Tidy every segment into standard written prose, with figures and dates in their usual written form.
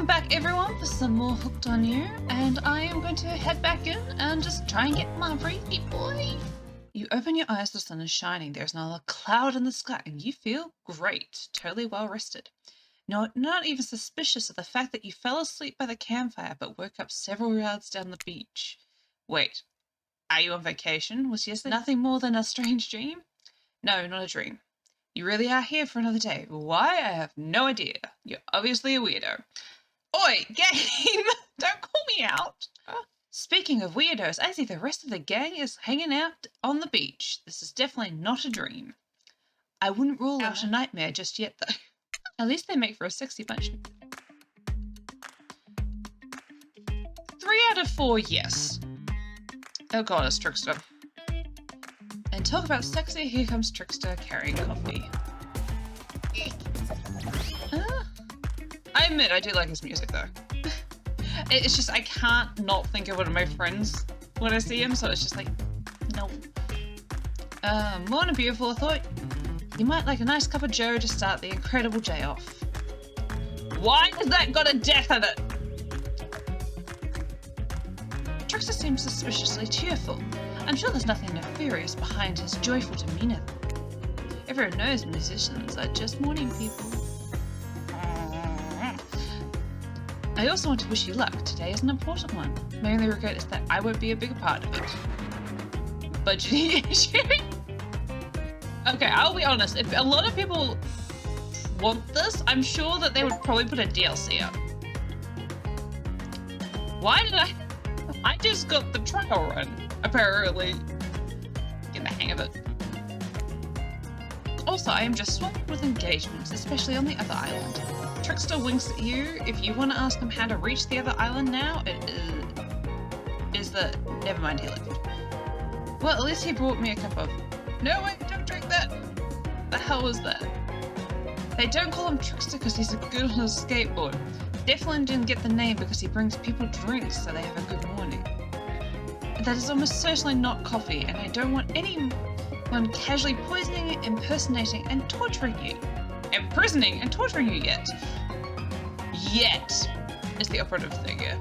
Welcome back everyone for some more Hooked on You, and I am going to head back in and just try and get my breathy boy. You open your eyes, the sun is shining, there's not a cloud in the sky, and you feel great, totally well rested. No, not even suspicious of the fact that you fell asleep by the campfire but woke up several yards down the beach. Wait, are you on vacation? Was yesterday nothing more than a strange dream? No, not a dream. You really are here for another day. Why? I have no idea. You're obviously a weirdo. Oi, game! Don't call me out. Speaking of weirdos, I see the rest of the gang is hanging out on the beach. This is definitely not a dream. I wouldn't rule out a nightmare just yet, though. At least they make for a sexy bunch. 3 out of 4, yes. Oh god, it's Trickster. And talk about sexy, here comes Trickster carrying coffee. I admit, I do like his music though. It's just, I can't not think of one of my friends when I see him, so it's just like, no. Morning beautiful, I thought you might like a nice cup of joe to start the incredible day off. Why has that got a death in it? Trickster seems suspiciously cheerful. I'm sure there's nothing nefarious behind his joyful demeanor. Everyone knows musicians are just morning people. I also want to wish you luck. Today is an important one. My only regret is that I won't be a bigger part of it. Budgeting issue? Okay, I'll be honest. If a lot of people want this, I'm sure that they would probably put a DLC up. Why did I just got the trial run, apparently. Get the hang of it. Also, I am just swamped with engagements, especially on the other island. Trickster winks at you. If you want to ask him how to reach the other island now, it is the... Never mind, he left. Well, at least he brought me a cup of... No, wait, don't drink that! The hell was that? They don't call him Trickster because he's good on a skateboard. Definitely didn't get the name because he brings people drinks so they have a good morning. That is almost certainly not coffee, and I don't want anyone casually poisoning, impersonating, and torturing you. Imprisoning and torturing you yet. Yet is the operative thing here.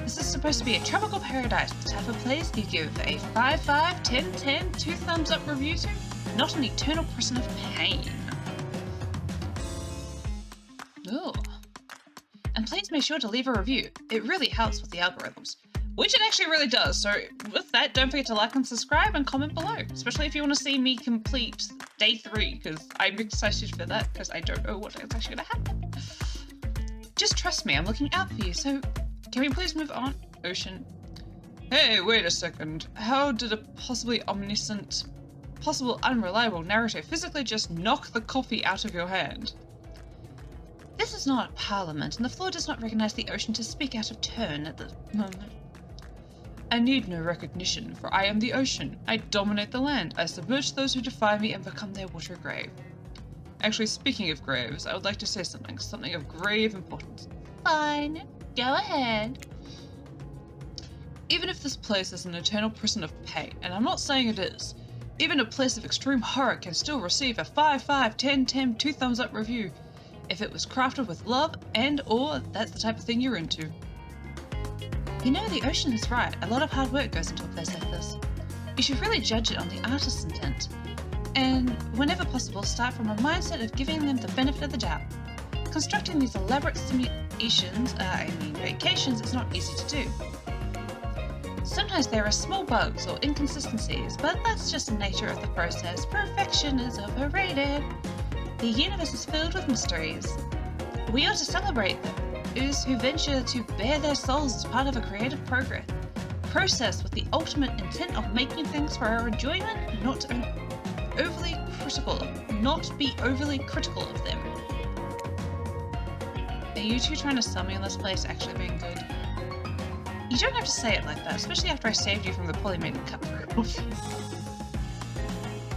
This is supposed to be a tropical paradise, the type of place you give a 5/5, 10/10, 2 thumbs up review to, not an eternal prison of pain. Ooh. And please make sure to leave a review. It really helps with the algorithms. Which it actually really does. So with that, don't forget to like and subscribe and comment below. Especially if you want to see me complete day 3, because I'm excited for that, because I don't know what is actually going to happen. Just trust me, I'm looking out for you, so can we please move on? Ocean. Hey, wait a second. How did a possibly omniscient, possible unreliable narrator physically just knock the coffee out of your hand? This is not Parliament, and the floor does not recognize the ocean to speak out of turn at the moment. I need no recognition, for I am the ocean. I dominate the land. I submerge those who defy me and become their water grave. Actually, speaking of graves, I would like to say something of grave importance. Fine, go ahead. Even if this place is an eternal prison of pain, and I'm not saying it is, even a place of extreme horror can still receive a 5/5, 10/10, 2 thumbs up review, if it was crafted with love and/or that's the type of thing you're into. You know, the ocean is right. A lot of hard work goes into a place like this. You should really judge it on the artist's intent. And whenever possible, start from a mindset of giving them the benefit of the doubt. Constructing these elaborate vacations is not easy to do. Sometimes there are small bugs or inconsistencies, but that's just the nature of the process. Perfection is overrated. The universe is filled with mysteries. We ought to celebrate them. Those who venture to bare their souls as part of a creative process with the ultimate intent of making things for our enjoyment, not be overly critical of them. Are you two trying to sell me on this place actually being good? You don't have to say it like that, especially after I saved you from the polymated cutthroat.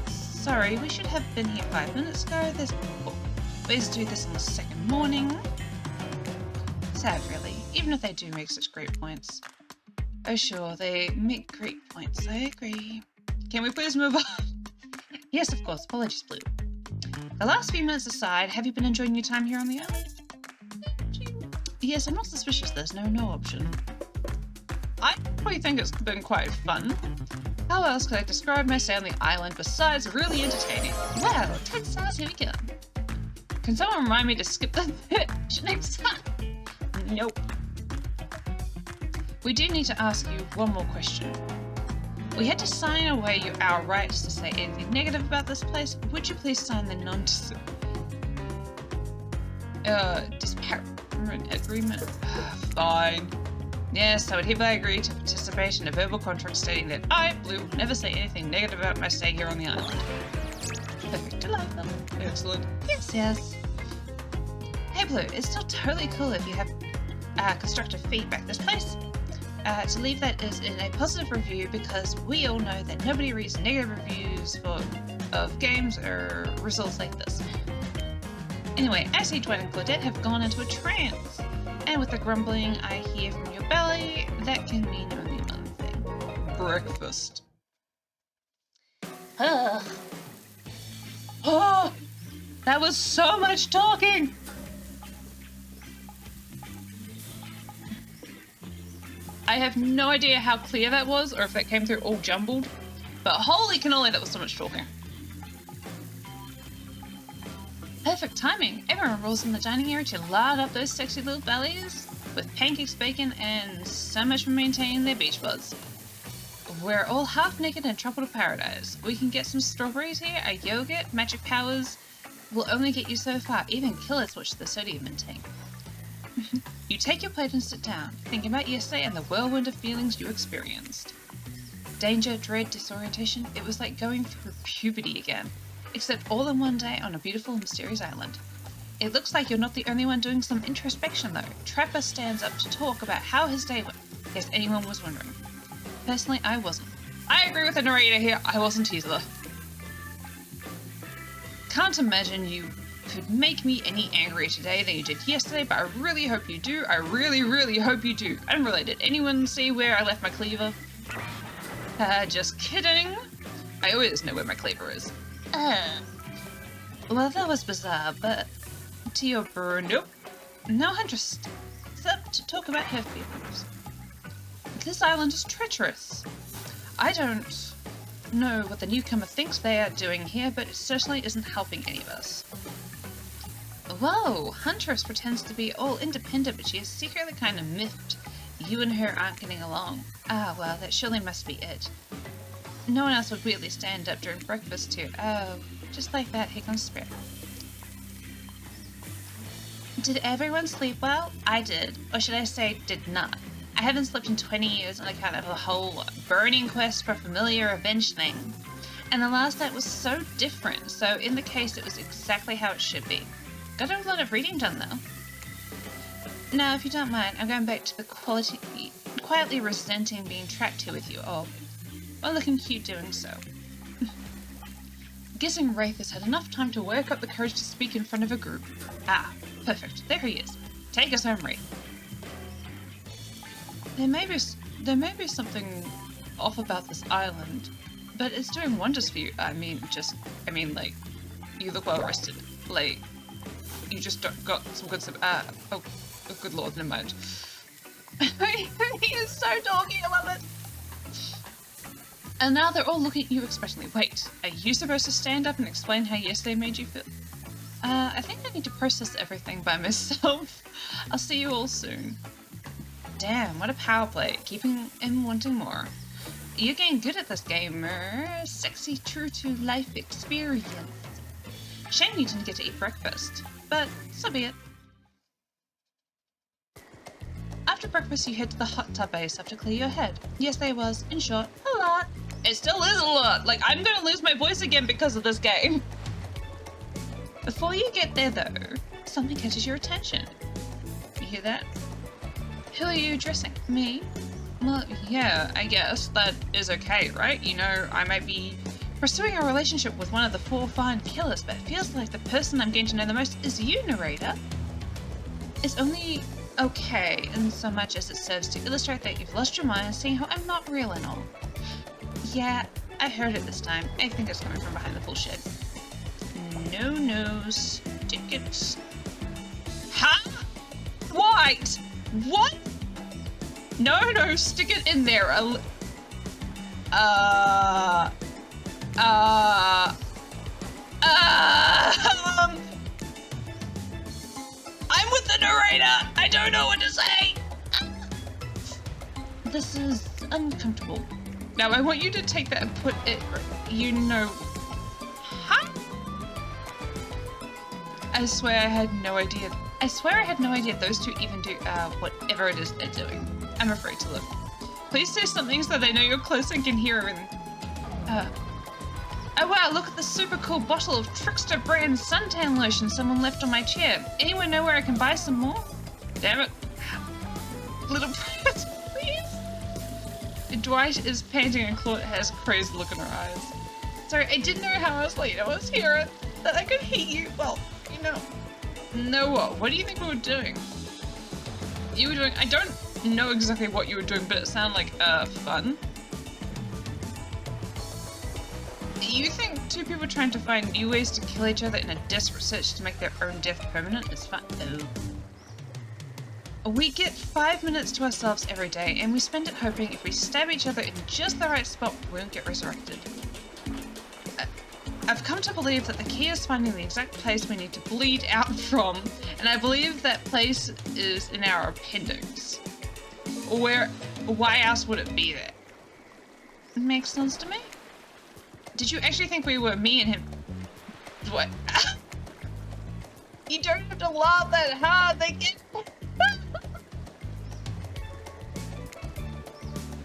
Sorry, we should have been here 5 minutes ago. There's ways to do this on the second morning. Sad, really, even if they do make such great points. Oh sure, they make great points, I agree. Can we please move on? Yes, of course, apologies, Blue. The last few minutes aside, have you been enjoying your time here on the island? Yes, I'm not suspicious there's no option. I probably think it's been quite fun. How else could I describe my stay on the island besides really entertaining? Wow, 10 stars, here we go. Can someone remind me to skip the pitch next time? Nope. We do need to ask you one more question. We had to sign away our rights to say anything negative about this place. Would you please sign the disparagement agreement? Fine. Yes, I would hereby agree to participate in a verbal contract stating that I, Blue, will never say anything negative about my stay here on the island. Perfect. Delightful. Excellent. Yes. Hey, Blue, it's still totally cool if you have constructive feedback. This place, to leave that is in a positive review because we all know that nobody reads negative reviews of games or results like this. Anyway, I see Dwight and Claudette have gone into a trance. And with the grumbling I hear from your belly, that can mean only one thing. Breakfast. Oh, that was so much talking! I have no idea how clear that was, or if that came through all jumbled, but holy cannoli, that was so much talking. Perfect timing. Everyone rolls in the dining area to lard up those sexy little bellies with pancakes, bacon, and so much for maintaining their beach buds. We're all half naked in tropical paradise. We can get some strawberries here, a yogurt, magic powers will only get you so far. Even killers watch the sodium intake. You take your plate and sit down, thinking about yesterday and the whirlwind of feelings you experienced. Danger, dread, disorientation. It was like going through puberty again. Except all in one day on a beautiful, mysterious island. It looks like you're not the only one doing some introspection though. Trapper stands up to talk about how his day went, in case anyone was wondering. Personally, I wasn't. I agree with the narrator here, I wasn't either. Can't imagine you could make me any angrier today than you did yesterday, but I really hope you do. I really hope you do. Unrelated. Anyone see where I left my cleaver? Just kidding. I always know where my cleaver is. Well, that was bizarre, but to your brew, nope. No interest, except to talk about her feelings. This island is treacherous. I don't know what the newcomer thinks they are doing here, but it certainly isn't helping any of us. Whoa, Huntress pretends to be all independent, but she is secretly kind of miffed. You and her aren't getting along. Ah, well, that surely must be it. No one else would weirdly stand up during breakfast too. Oh, just like that, here comes Spirit. Did everyone sleep well? I did. Or should I say, did not. I haven't slept in 20 years on account of the whole burning quest for familiar revenge thing. And the last night was so different, so in the case it was exactly how it should be. Got a lot of reading done though. Now, if you don't mind, I'm going back to the quietly resenting being trapped here with you all. While looking cute doing so. Guessing Wraith has had enough time to work up the courage to speak in front of a group. Ah, perfect. There he is. Take us home, Wraith. There may be something off about this island, but it's doing wonders for you. I mean, like, you look well rested. Like, you just got some good stuff. Oh, good lord, never mind. He is so doggy, I love it. And now they're all looking at you expectantly. Wait, are you supposed to stand up and explain how yesterday made you feel? I think I need to process everything by myself. I'll see you all soon. Damn, what a power play. Keeping him wanting more. You're getting good at this, gamer. Sexy, true to life experience. Shame you didn't get to eat breakfast, but so be it. After breakfast, you head to the hot tub base to clear your head. Yesterday was, in short, a lot. It still is a lot. Like, I'm gonna lose my voice again because of this game. Before you get there, though, something catches your attention. You hear that? Who are you addressing? Me? Well, yeah, I guess. That is okay, right? You know, I might be pursuing a relationship with one of the 4 fine killers, but it feels like the person I'm getting to know the most is you, narrator. It's only okay in so much as it serves to illustrate that you've lost your mind, seeing how I'm not real and all. Yeah, I heard it this time. I think it's coming from behind the bullshit. No, stick it. Ha! Why? right. What? No, stick it in there. I'm with the narrator. I don't know what to say. This is uncomfortable. Now I want you to take that and put it, you know, huh? I swear I had no idea. I swear I had no idea those two even do, whatever it is they're doing. I'm afraid to look. Please say something so they know you're close and can hear everything. Oh wow, look at the super cool bottle of Trickster brand suntan lotion someone left on my chair. Anyone know where I can buy some more? Damn it. Little press, please. Dwight is panting and Claude has a crazy look in her eyes. Sorry, I didn't know how I was late. I was here that I could hate you. Well, you know. No, what do you think we were doing? You were doing, I don't know exactly what you were doing, but it sounded like, fun. You think two people trying to find new ways to kill each other in a desperate search to make their own death permanent is fun? Oh. We get 5 minutes to ourselves every day, and we spend it hoping if we stab each other in just the right spot, we won't get resurrected. I've come to believe that the key is finding the exact place we need to bleed out from, and I believe that place is in our appendix. Why else would it be there? Makes sense to me. Did you actually think we were me and him? What? You don't have to laugh that hard, they get...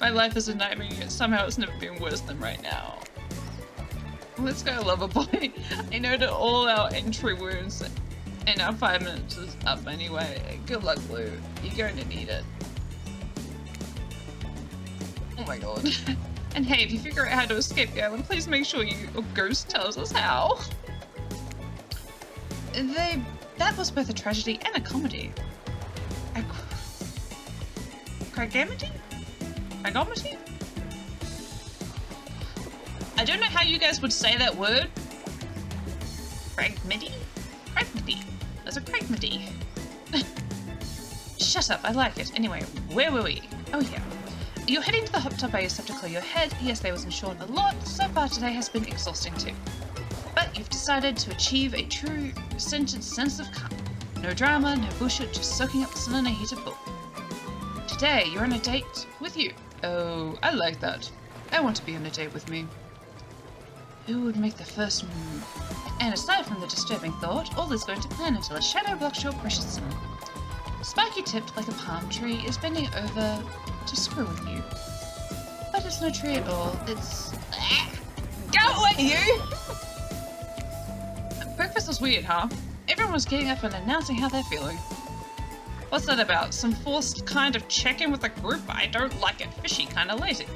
My life is a nightmare, yet somehow it's never been worse than right now. Let's go, lover boy. I know that all our entry wounds and our 5 minutes is up anyway. Good luck, Lou. You're going to need it. Oh my god. And hey, if you figure out how to escape the island, please make sure your ghost tells us how. That was both a tragedy and a comedy. A Craigamity? Craigamity? I don't know how you guys would say that word. Craigamity? Craigamity. There's a Craigamity. Shut up, I like it. Anyway, where were we? Oh yeah. You're heading to the hot tub by yourself to clear your head. Yes, they wasn't short a lot. So far today has been exhausting too. But you've decided to achieve a true centered sense of calm. No drama, no bullshit, just soaking up the sun in a heated pool. Today, you're on a date with you. Oh, I like that. I want to be on a date with me. Who would make the first move? And aside from the disturbing thought, all is going to plan until a shadow blocks your precious sun. Spiky tipped like a palm tree is bending over to screw with you. But it's no tree at all, it's... Go away, you! Breakfast was weird, huh? Everyone was getting up and announcing how they're feeling. What's that about? Some forced kind of check-in with the group? I don't like it. Fishy, kinda lazy.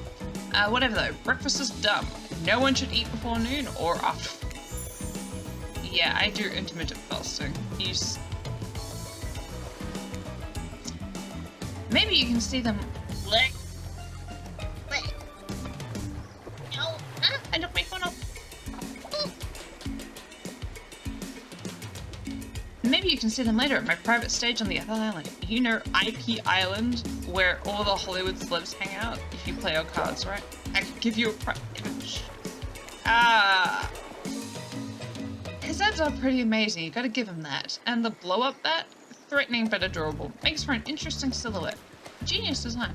Whatever though, breakfast is dumb. No one should eat before noon or after. Yeah, I do intermittent fasting. Maybe you can see them. No, I don't make one up. Maybe you can see them later at my private stage on the other island. You know IP Island, where all the Hollywood celebs hang out? If you play our cards, right? I could give you a image. His abs are pretty amazing, you gotta give him that. And the blow-up bat? Threatening but adorable. Makes for an interesting silhouette. Genius design.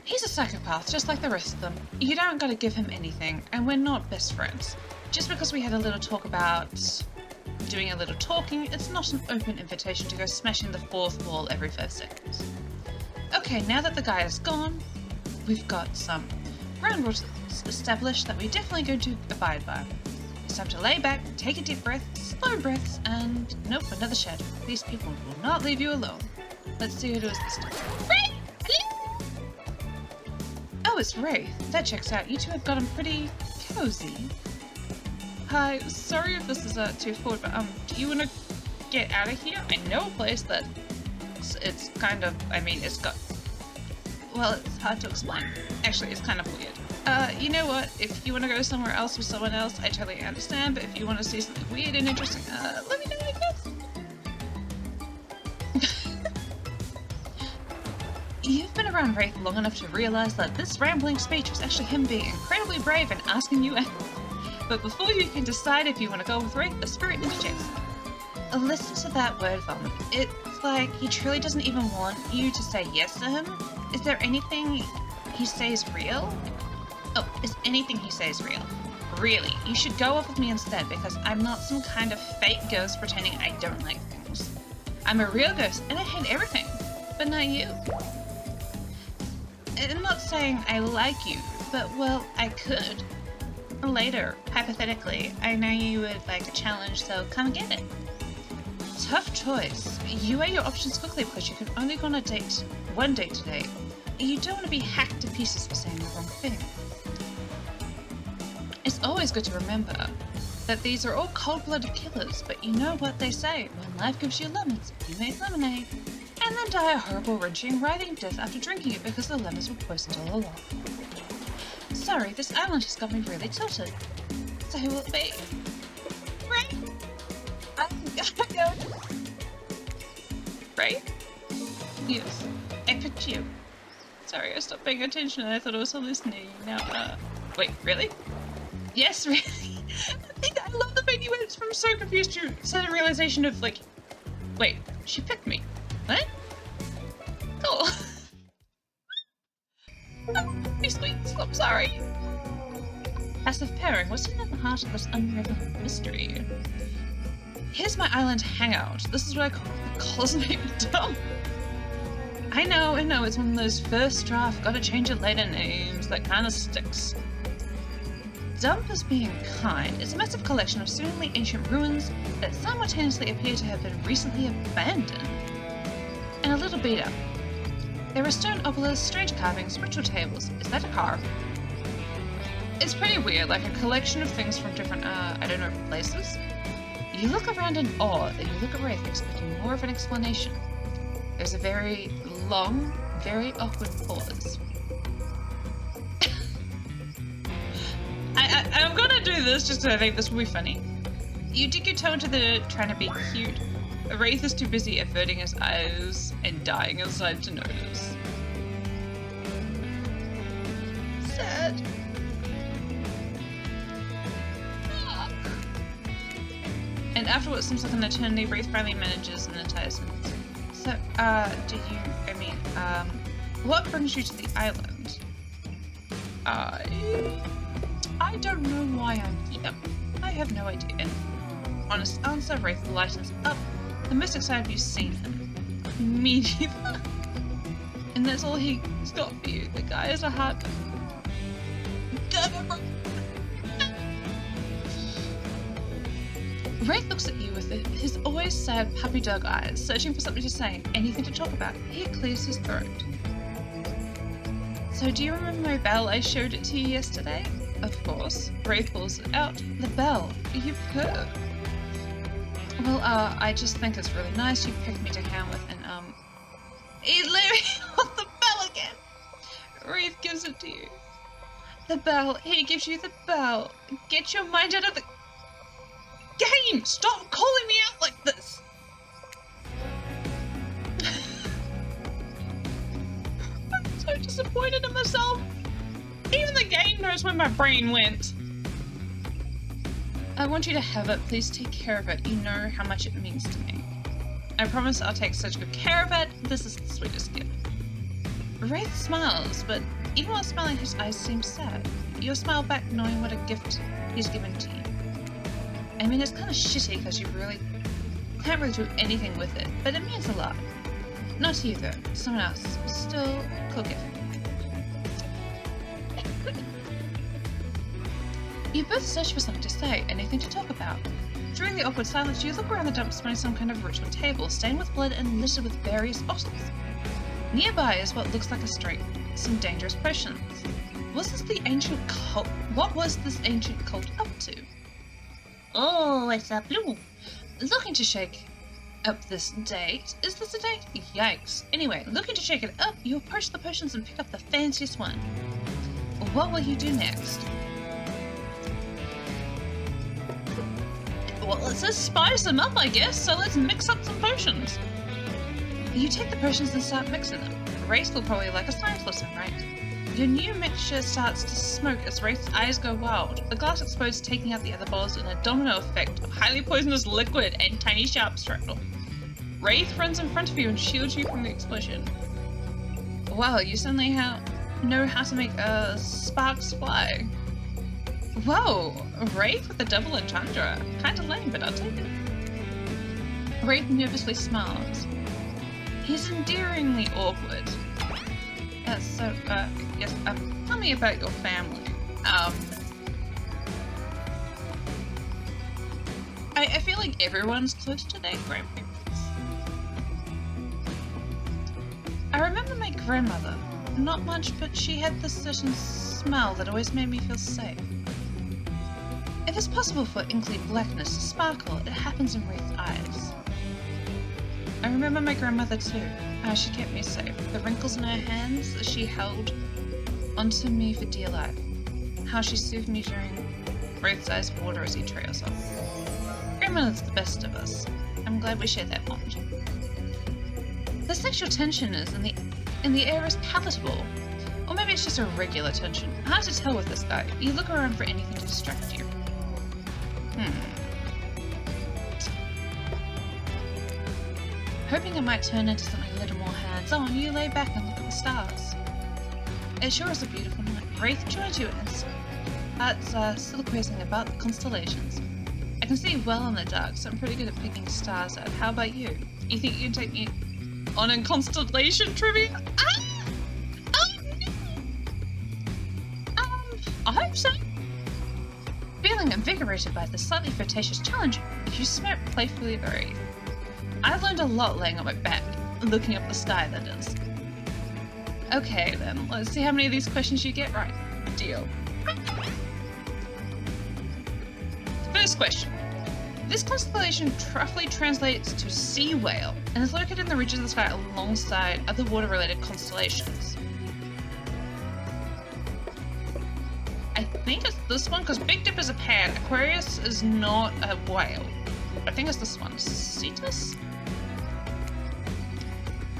He's a psychopath, just like the rest of them. You don't gotta give him anything, and we're not best friends. Just because we had a little talk about doing a little talking, it's not an open invitation to go smashing the fourth wall every 5 seconds. Okay, now that the guy is gone, we've got some ground rules established that we're definitely going to abide by. It's time to lay back, take a deep breath, slow breaths, and nope, another shadow. These people will not leave you alone. Let's see who it is this time. Ray! Oh, it's Ray. That checks out. You two have gotten pretty cozy. Hi, sorry if this is too forward, but do you want to get out of here? I know a place that it's kind of, I mean, it's got, well, it's hard to explain. Actually, it's kind of weird. You know what? If you want to go somewhere else with someone else, I totally understand, but if you want to see something weird and interesting, let me know, I guess. around Wraith long enough to realize that this rambling speech was actually him being incredibly brave and asking you out. But before you can decide if you want to go with Wraith, the spirit interjects. Listen to that word vomit. It's like he truly doesn't even want you to say yes to him. Is there anything he says real? Oh, is anything he says real? Really, you should go off with me instead because I'm not some kind of fake ghost pretending I don't like things. I'm a real ghost and I hate everything, but not you. I'm not saying I like you, but well, I could. Later, hypothetically, I know you would like a challenge, so come get it. Tough choice. You weigh your options quickly because you can only go on one date today. You don't want to be hacked to pieces for saying the wrong thing. It's always good to remember that these are all cold-blooded killers, but you know what they say, when life gives you lemons, you make lemonade, and then die a horrible, wrenching, writhing death after drinking it because the lemons were poisoned all along. Sorry, this island has got me really tilted. So who will it be? Right? Right? Yes, I picked you. Sorry, I stopped paying attention and I thought I was hallucinating. Now, wait, really? Yes, really? I love the fact you went from so confused to sudden realization of, like, wait, she picked me. What? Cool. Be sweet, I'm sorry. Passive pairing, what's in the heart of this unraveling mystery? Here's my island hangout. This is what I call the cosmic dump. I know, it's one of those first draft, gotta change it later names that kind of sticks. Dump is being kind. It's a massive collection of seemingly ancient ruins that simultaneously appear to have been recently abandoned. And a little beat up. There are stone obelisks, strange carvings, ritual tables. Is that a car? It's pretty weird, like a collection of things from different, I don't know, places. You look around in awe, then you look at Wraith expecting more of an explanation. There's a very long, very awkward pause. I'm gonna do this just because I think this will be funny. You dig your toe into the trying to be cute. Wraith is too busy averting his eyes and dying inside to notice. Sad. And after what seems like an eternity, Wraith finally manages an entire sentence. So, what brings you to the island? I don't know why I'm here. I have no idea. Honest answer, Wraith lightens up. The most excited you've seen him. Me neither. And that's all he's got for you. The guy is a heart. Wraith looks at you with his always sad puppy dog eyes, searching for something to say, anything to talk about. He clears his throat. So do you remember my bell? I showed it to you yesterday? Of course. Wraith pulls it out. The bell. You've heard. Well, I just think it's really nice you picked me to hang with, and, he literally wants the bell again! Wraith gives it to you. The bell. He gives you the bell. Get your mind out of the game! Stop calling me out like this! I'm so disappointed in myself. Even the game knows where my brain went. I want you to have it. Please take care of it. You know how much it means to me. I promise I'll take such good care of it. This is the sweetest gift. Wraith smiles, but even while smiling, his eyes seem sad. You'll smile back knowing what a gift he's given to you. I mean, it's kind of shitty because you really can't really do anything with it, but it means a lot. Not to you though, someone else. Still, cool gift. You both search for something to say, anything to talk about. During the awkward silence, you look around the dump smelling some kind of ritual table, stained with blood and littered with various bottles. Nearby is what looks like a street, some dangerous potions. Was this the ancient cult? What was this ancient cult up to? Oh, it's a blue. Looking to shake up this date. Is this a date? Yikes. Anyway, looking to shake it up, you approach the potions and pick up the fanciest one. What will you do next? Well, it says spice them up, I guess, so let's mix up some potions. You take the potions and start mixing them. Wraith will probably like a science lesson, right? Your new mixture starts to smoke as Wraith's eyes go wild. The glass explodes, taking out the other bottles in a domino effect of highly poisonous liquid and tiny sharp shrapnel. Wraith runs in front of you and shields you from the explosion. Wow, you suddenly know how to make sparks fly. Whoa, Wraith with a double entendre. Kinda lame, but I'll take it. Wraith nervously smiles. He's endearingly awkward. So, yes, tell me about your family. I feel like everyone's close to their grandparents. I remember my grandmother. Not much, but she had this certain smell that always made me feel safe. If it's possible for inkly blackness to sparkle, it happens in Wraith's eyes. I remember my grandmother too. How she kept me safe. The wrinkles in her hands that she held onto me for dear life. How she soothed me during Wraith's eyes water as he trails off. Grandmother's the best of us. I'm glad we share that bond. The sexual tension in the air is palatable. Or maybe it's just a regular tension. Hard to tell with this guy. You look around for anything to distract you. Hoping it might turn into something a little more hands-on, you lay back and look at the stars. It sure is a beautiful night. Wraith joins you and starts soliloquizing about the constellations. I can see well in the dark, so I'm pretty good at picking stars out. How about you? You think you can take me on a constellation trivia? Oh no! I hope so. Feeling invigorated by this slightly flirtatious challenge, you smirk playfully at Wraith. I've learned a lot laying on my back, looking up the sky, that is. Okay then, let's see how many of these questions you get right. Deal. First question. This constellation roughly translates to sea whale and is located in the region of the sky alongside other water-related constellations. I think it's this one, because Big Dipper's a pan. Aquarius is not a whale. I think it's this one. Cetus?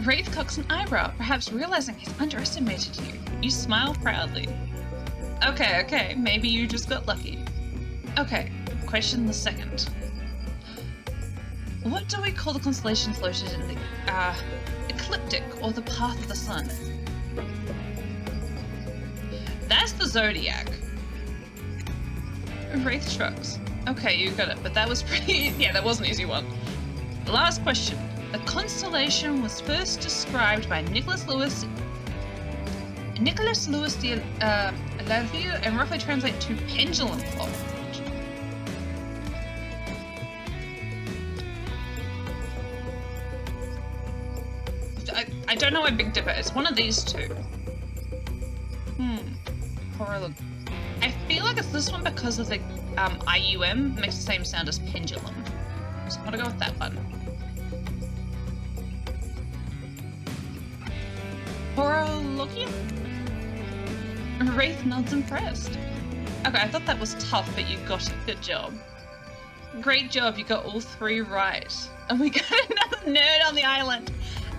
Wraith cocks an eyebrow, perhaps realizing he's underestimated you. You smile proudly. Okay, maybe you just got lucky. Okay, question the second. What do we call the constellations located in the, ecliptic, or the path of the sun? That's the zodiac. Wraith shrugs. Okay, you got it, but that was pretty... yeah, that was an easy one. Last question. The constellation was first described by Nicholas Lewis de Laville and roughly translated to pendulum fault. I don't know why Big Dipper is. One of these two. Look. I feel like it's this one because of the IUM makes the same sound as pendulum. So I'm gonna go with that one. Horologium? Wraith nods impressed. Okay, I thought that was tough, but you got it. Good job. Great job, you got all three right. And we got another nerd on the island.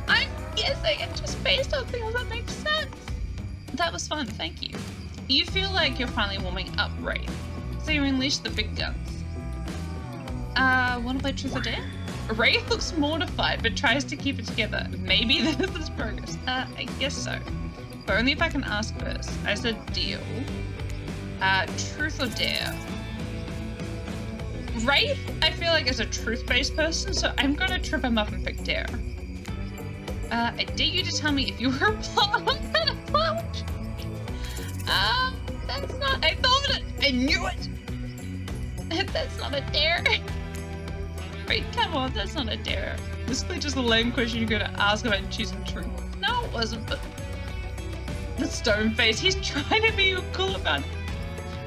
I'm guessing it just based on things that make sense. That was fun, thank you. You feel like you're finally warming up, Wraith. So you unleash the big guns. Wanna play Truth or Dare? Wraith looks mortified, but tries to keep it together. Maybe this is progress. I guess so. But only if I can ask first. I said deal. Truth or Dare? Wraith, I feel like, is a truth-based person, so I'm gonna trip him up and pick Dare. I dare you to tell me if you were a plot. What kind of plot? That's not... I thought it! I knew it! That's not a dare. Wait, come on, that's not a dare. This is just a lame question you're gonna ask about choosing truth. No, it wasn't, but... The stone face, he's trying to be cool about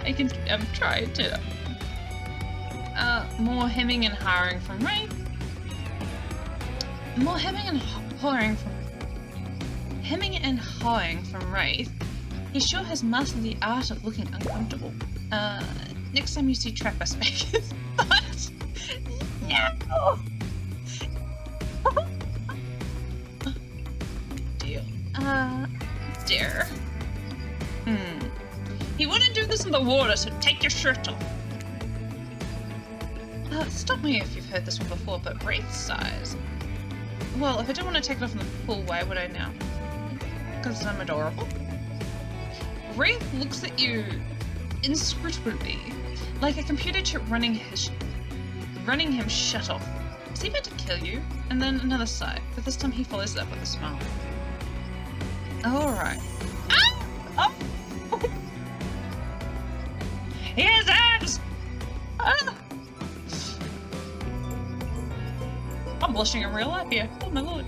it. I'm trying to. More hemming and hawing from Wraith. More hemming and hawing from Wraith. He sure has mastered the art of looking uncomfortable. Next time you see Trappist, make his butt. No! Dear. He wouldn't do this in the water, so take your shirt off. Stop me if you've heard this one before, but Wraith sighs. Well, if I didn't want to take it off in the pool, why would I now? Because I'm adorable. Wraith looks at you inscrutably, like a computer chip running him shut off. Is he about to kill you? And then another sigh, but this time he follows it up with a smile. Alright. Ah! Oh! He has abs! Ah! I'm blushing in real life here. Oh my lord.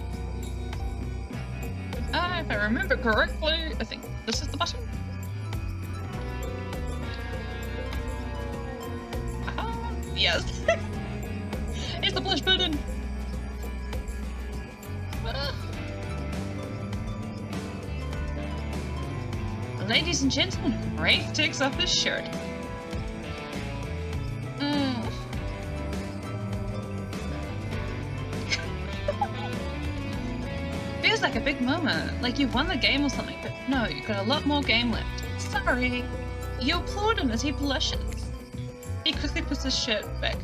If I remember correctly, I think this is the button. Yes. It's the blush button. Ladies and gentlemen, Wraith takes off his shirt. Feels like a big moment, like you've won the game or something, but no, you've got a lot more game left. Sorry. You applaud him as he blushes. He quickly puts his shirt back.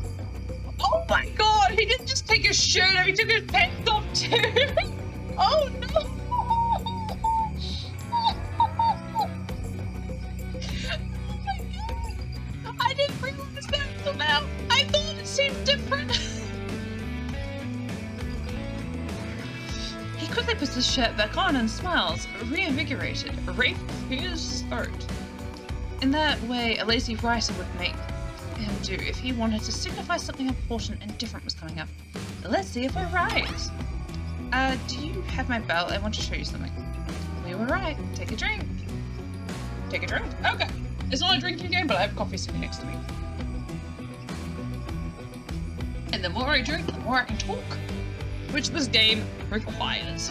Oh my god, he didn't just take his shirt off, he took his pants off too! Oh no! I didn't realize that until now. I thought it seemed different. He quickly puts his shirt back on and smiles, reinvigorated. Wraith clears his throat. In that way, a lazy writer would make him do if he wanted to signify something important and different was coming up. Let's see if we're right. Do you have my belt? I want to show you something. We were right. Take a drink. Take a drink? Okay. It's not a drinking game, but I have coffee sitting next to me. And the more I drink, the more I can talk. Which this game requires.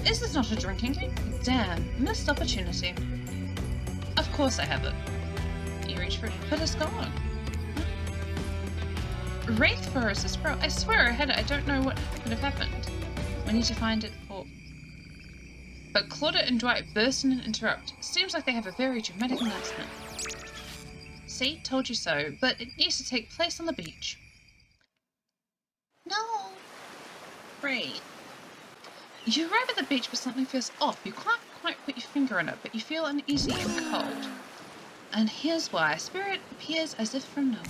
This is not a drinking game. Damn, missed opportunity. Of course I have it. You reach for it, but it's gone. Wraith furrows his brow. I swear I had it. I don't know what could have happened. We need to find it for... But Claudia and Dwight burst in and interrupt. Seems like they have a very dramatic announcement. See? Told you so. But it needs to take place on the beach. No. Wraith. You arrive at the beach, but something feels off. You can't quite put your finger on it, but you feel uneasy and cold. And here's why. Spirit appears as if from nowhere.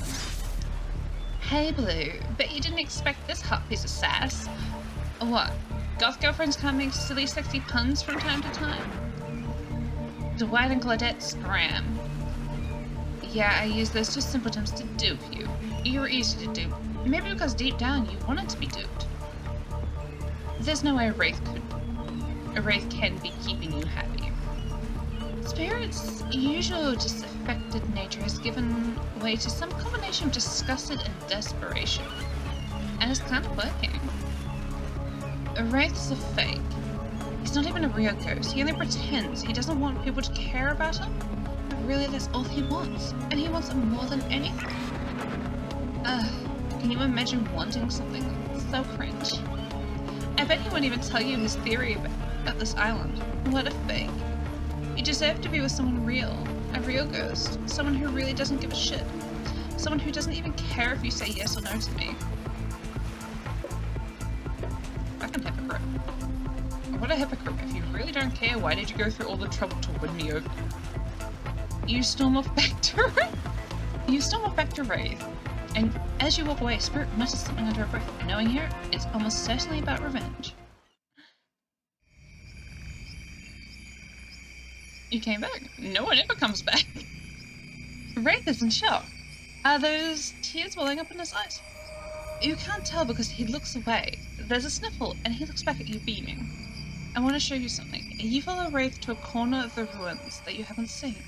Hey Blue, bet you didn't expect this hot piece of sass. What? Goth girlfriends can't make silly sexy puns from time to time? Dwight and Claudette scram. Yeah, I use those two simpletons to dupe you. You were easy to dupe. Maybe because deep down you wanted to be duped. There's no way a Wraith can be keeping you happy. Spirit's usual disaffected nature has given way to some combination of disgusted and desperation. And it's kind of working. A Wraith's a fake. He's not even a real ghost. He only pretends. He doesn't want people to care about him. But really, that's all he wants. And he wants it more than anything. Can you imagine wanting something so cringe? I bet he won't even tell you his theory about this island. What a fake. You deserve to be with someone real. A real ghost. Someone who really doesn't give a shit. Someone who doesn't even care if you say yes or no to me. Fucking hypocrite. What a hypocrite. If you really don't care, why did you go through all the trouble to win me over? You storm off back to Wraith. And as you walk away, Spirit mutters something under her breath. Knowing her, it's almost certainly about revenge. You came back. No one ever comes back. Wraith is in shock. Are those tears welling up in his eyes? You can't tell because he looks away. There's a sniffle, and he looks back at you beaming. I want to show you something. You follow Wraith to a corner of the ruins that you haven't seen.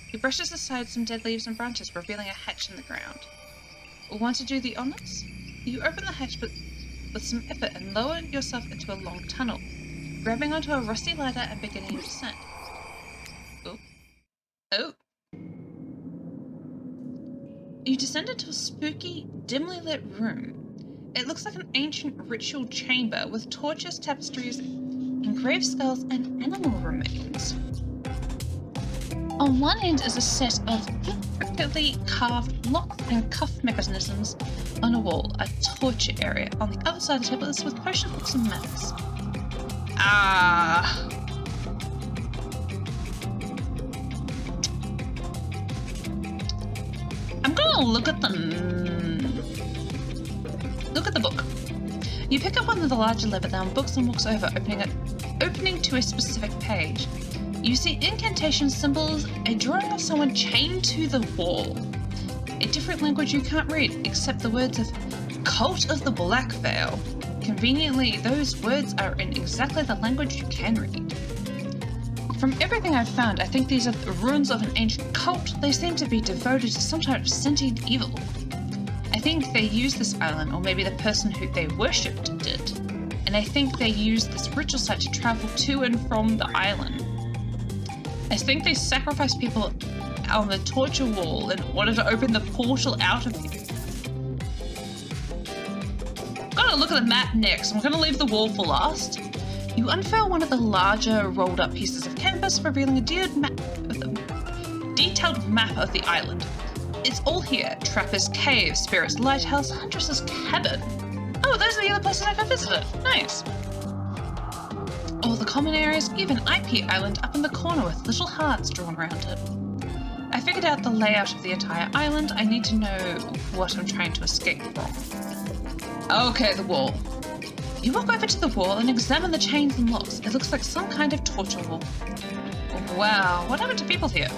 He brushes aside some dead leaves and branches, revealing a hatch in the ground. Want to do the honors? You open the hatch with some effort and lower yourself into a long tunnel, grabbing onto a rusty ladder and beginning your descent. Oh. You descend into a spooky, dimly lit room. It looks like an ancient ritual chamber with torches, tapestries, engraved skulls, and animal remains. On one end is a set of intricately carved lock and cuff mechanisms on a wall, a torture area. On the other side of the table is with potion books and maps. Ah. I'm gonna look at the book. You pick up one of the larger leather-bound books and walks over, opening to a specific page. You see incantation symbols, a drawing of someone chained to the wall. A different language you can't read, except the words of Cult of the Black Veil. Conveniently, those words are in exactly the language you can read. From everything I've found, I think these are the ruins of an ancient cult. They seem to be devoted to some type of sentient evil. I think they used this island, or maybe the person who they worshipped did. And I think they used this ritual site to travel to and from the island. I think they sacrificed people on the torture wall in order to open the portal out of here. Gotta look at the map next. I'm gonna leave the wall for last. You unfurl one of the larger rolled up pieces of canvas, revealing a detailed map of the island. It's all here. Trapper's Cave, Spirit's Lighthouse, Huntress's Cabin. Oh, those are the other places I've visited. Nice. All the common areas, even IP Island up in the corner with little hearts drawn around it. I figured out the layout of the entire island. I need to know what I'm trying to escape from. Okay, the wall. You walk over to the wall and examine the chains and locks. It looks like some kind of torture wall. Wow, what happened to people here?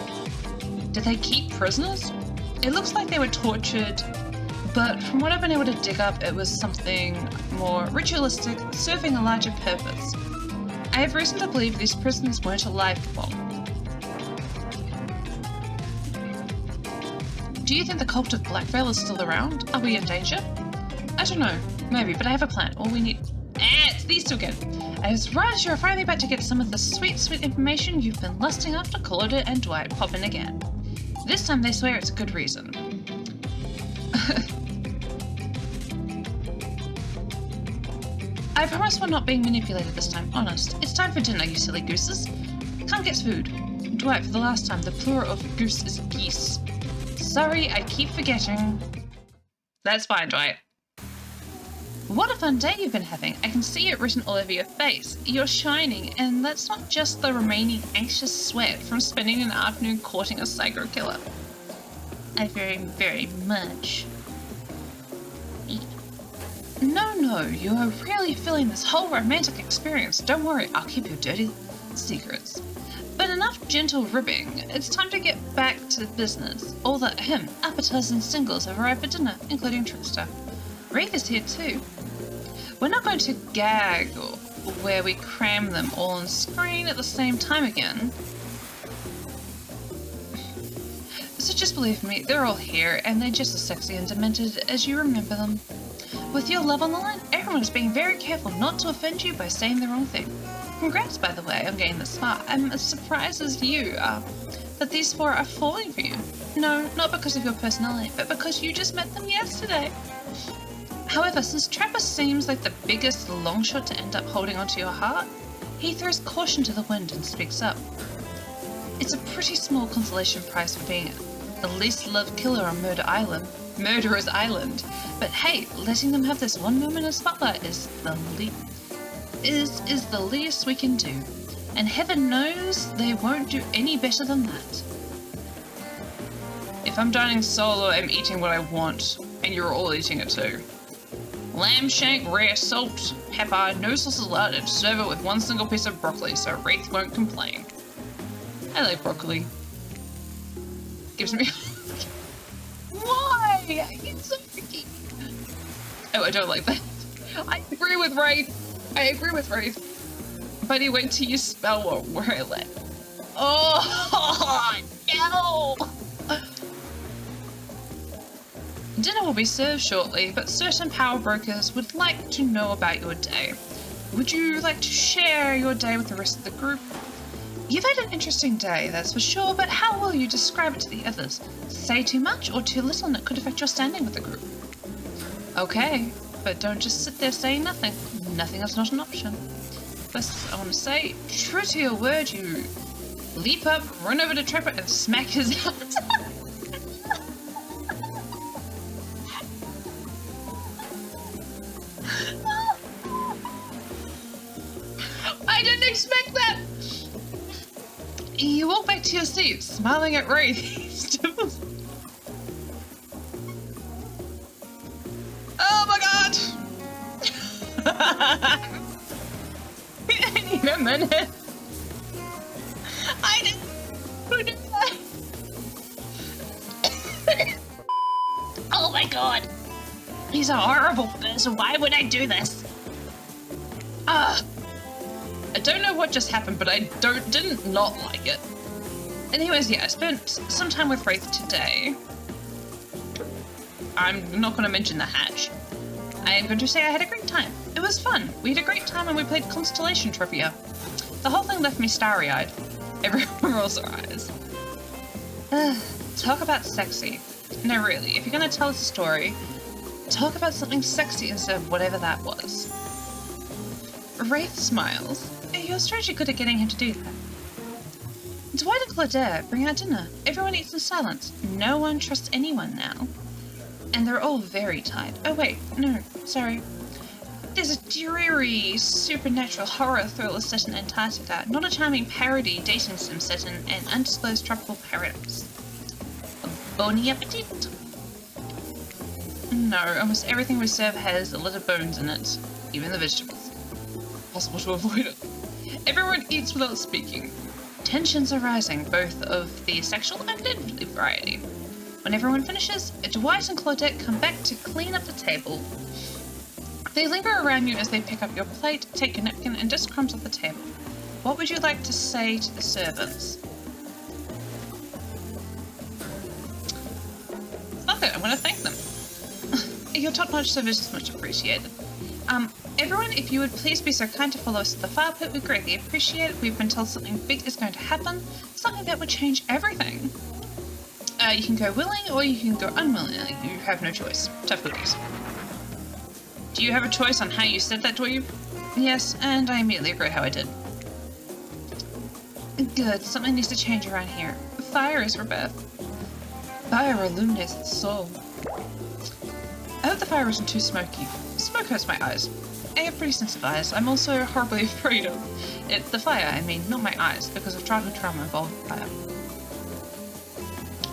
Did they keep prisoners? It looks like they were tortured, but from what I've been able to dig up, it was something more ritualistic, serving a larger purpose. I have reason to believe these prisoners weren't alive for long. Do you think the cult of Black Veil is still around? Are we in danger? I don't know. Maybe, but I have a plan. All we need... it's these two again. As right as you're finally about to get some of the sweet, sweet information you've been lusting after, Claudia and Dwight pop in again. This time they swear it's a good reason. I promise we're not being manipulated this time, honest. It's time for dinner, you silly gooses. Come get food. Dwight, for the last time, the plural of goose is geese. Sorry, I keep forgetting. That's fine, Dwight. What a fun day you've been having. I can see it written all over your face. You're shining, and that's not just the remaining anxious sweat from spending an afternoon courting a psycho killer. I very much. No, you are really feeling this whole romantic experience. Don't worry, I'll keep your dirty secrets. But enough gentle ribbing. It's time to get back to business. All the appetizers and singles have arrived for dinner, including Trickster. Wraith is here too. We're not going to gag where we cram them all on screen at the same time again. So just believe me, they're all here and they're just as sexy and demented as you remember them. With your love on the line, everyone is being very careful not to offend you by saying the wrong thing. Congrats, by the way, on getting this far. I'm as surprised as you are that these four are falling for you. No, not because of your personality, but because you just met them yesterday. However, since Trapper seems like the biggest longshot to end up holding onto your heart, he throws caution to the wind and speaks up. It's a pretty small consolation prize for being the least loved killer on Murderer's Island. But hey, letting them have this one moment of spotlight is the least we can do. And heaven knows they won't do any better than that. If I'm dining solo, I'm eating what I want, and you're all eating it too. Lamb shank, rare salt, pepper, no sauce allowed, and serve it with one single piece of broccoli so Wraith won't complain. I like broccoli. Gives me... Why? It's so freaky. Oh, I don't like that. I agree with Wraith. Buddy, wait till you spell where I let. Oh, no! Dinner will be served shortly, but certain power brokers would like to know about your day. Would you like to share your day with the rest of the group? You've had an interesting day, that's for sure, but how will you describe it to the others? Say too much or too little and it could affect your standing with the group. Okay, but don't just sit there saying nothing. Nothing is not an option. First, I want to say, true to your word, you leap up, run over to Trapper, and smack his ass. I didn't expect that! You walk back to your seat, smiling at Wraith. Oh my god! I need a minute. I didn't. Who did that? Oh my god! He's a horrible person. Why would I do this? I don't know what just happened, but I didn't not like it. Anyways, yeah, I spent some time with Wraith today. I'm not going to mention the hatch. I am going to say I had a great time. It was fun. We had a great time and we played Constellation Trivia. The whole thing left me starry-eyed. Everyone rolls their eyes. Talk about sexy. No, really, if you're going to tell us a story, talk about something sexy instead of whatever that was. Wraith smiles. You're strangely good at getting him to do that. Dwight and Claudette bring out dinner. Everyone eats in silence. No one trusts anyone now. And they're all very tired. Oh wait, no, sorry. There's a dreary, supernatural horror thriller set in Antarctica, not a charming parody dating sim set in an undisclosed tropical paradise. Bon appetit! No, almost everything we serve has a lot of bones in it, even the vegetables. Possible to avoid it. Everyone eats without speaking. Tensions are rising, both of the sexual and deadly variety. When everyone finishes, Dwight and Claudette come back to clean up the table. They linger around you as they pick up your plate, take your napkin, and dust crumbs off the table. What would you like to say to the servants? Fuck it, I'm gonna thank them. Your top-notch service is much appreciated. Everyone, if you would please be so kind to follow us to the fire pit, we greatly appreciate it. We've been told something big is going to happen, something that would change everything. You can go willing or you can go unwilling. You have no choice. Tough cookies. Do you have a choice on how you said that, do you? Yes, and I immediately regret how I did. Good, something needs to change around here. Fire is rebirth. Fire illuminates the soul. I hope the fire isn't too smoky. Smoke hurts my eyes. I have pretty sensitive eyes. I'm also horribly afraid of it. The fire, I mean, not my eyes, because of childhood trauma involved with fire.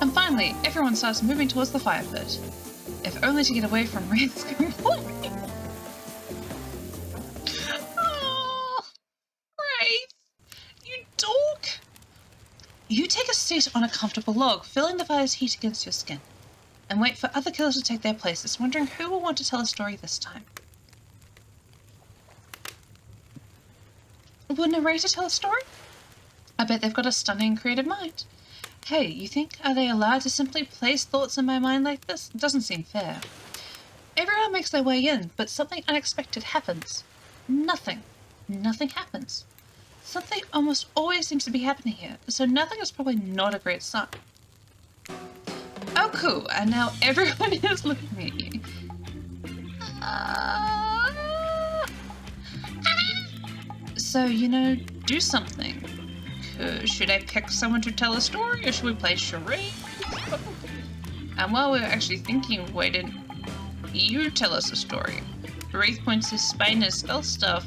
And finally, everyone starts moving towards the fire pit. If only to get away from Wraith's complaining. Oh, Wraith, you dork! You take a seat on a comfortable log, feeling the fire's heat against your skin, and wait for other killers to take their places, wondering who will want to tell a story this time. Will a narrator tell a story? I bet they've got a stunning creative mind. Hey, you think, are they allowed to simply place thoughts in my mind like this? It doesn't seem fair. Everyone makes their way in, but something unexpected happens. Nothing. Nothing happens. Something almost always seems to be happening here, so nothing is probably not a great sign. Oh cool, and now everyone is looking at you. So, you know, do something. Should I pick someone to tell a story, or should we play charades? And while we were actually thinking, why didn't you tell us a story? Wraith points his spine and skull stuff.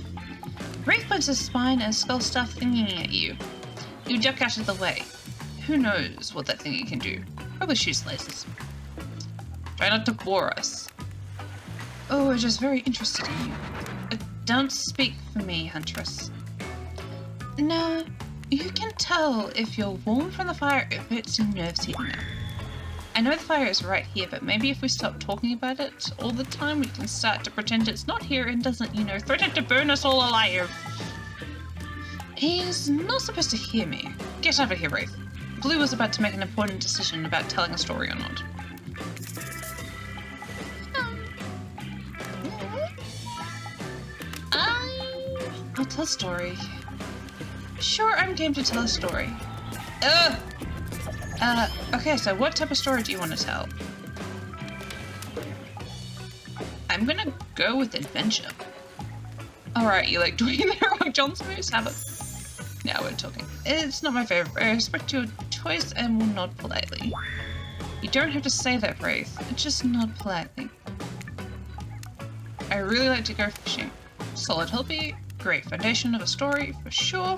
Wraith points his spine and skull stuff thinking at you. You duck out of the way. Who knows what that thingy can do? Probably shoots lasers. Try not to bore us. Oh, we're just very interested in you. Don't speak for me, Huntress. No, you can tell if you're warm from the fire if it's your nerves heating up. I know the fire is right here, but maybe if we stop talking about it all the time, we can start to pretend it's not here and doesn't, you know, threaten to burn us all alive. He's not supposed to hear me. Get over here, Wraith. Blue was about to make an important decision about telling a story or not. I'll tell a story. Sure, I'm game to tell a story. Okay, so what type of story do you want to tell? I'm gonna go with adventure. Alright, you like doing the Rock Johnson moves? Have it. Now we're talking. It's not my favourite, but I respect your choice and will nod politely. You don't have to say that, Wraith. Just nod politely. I really like to go fishing. Solid hobby, great foundation of a story, for sure.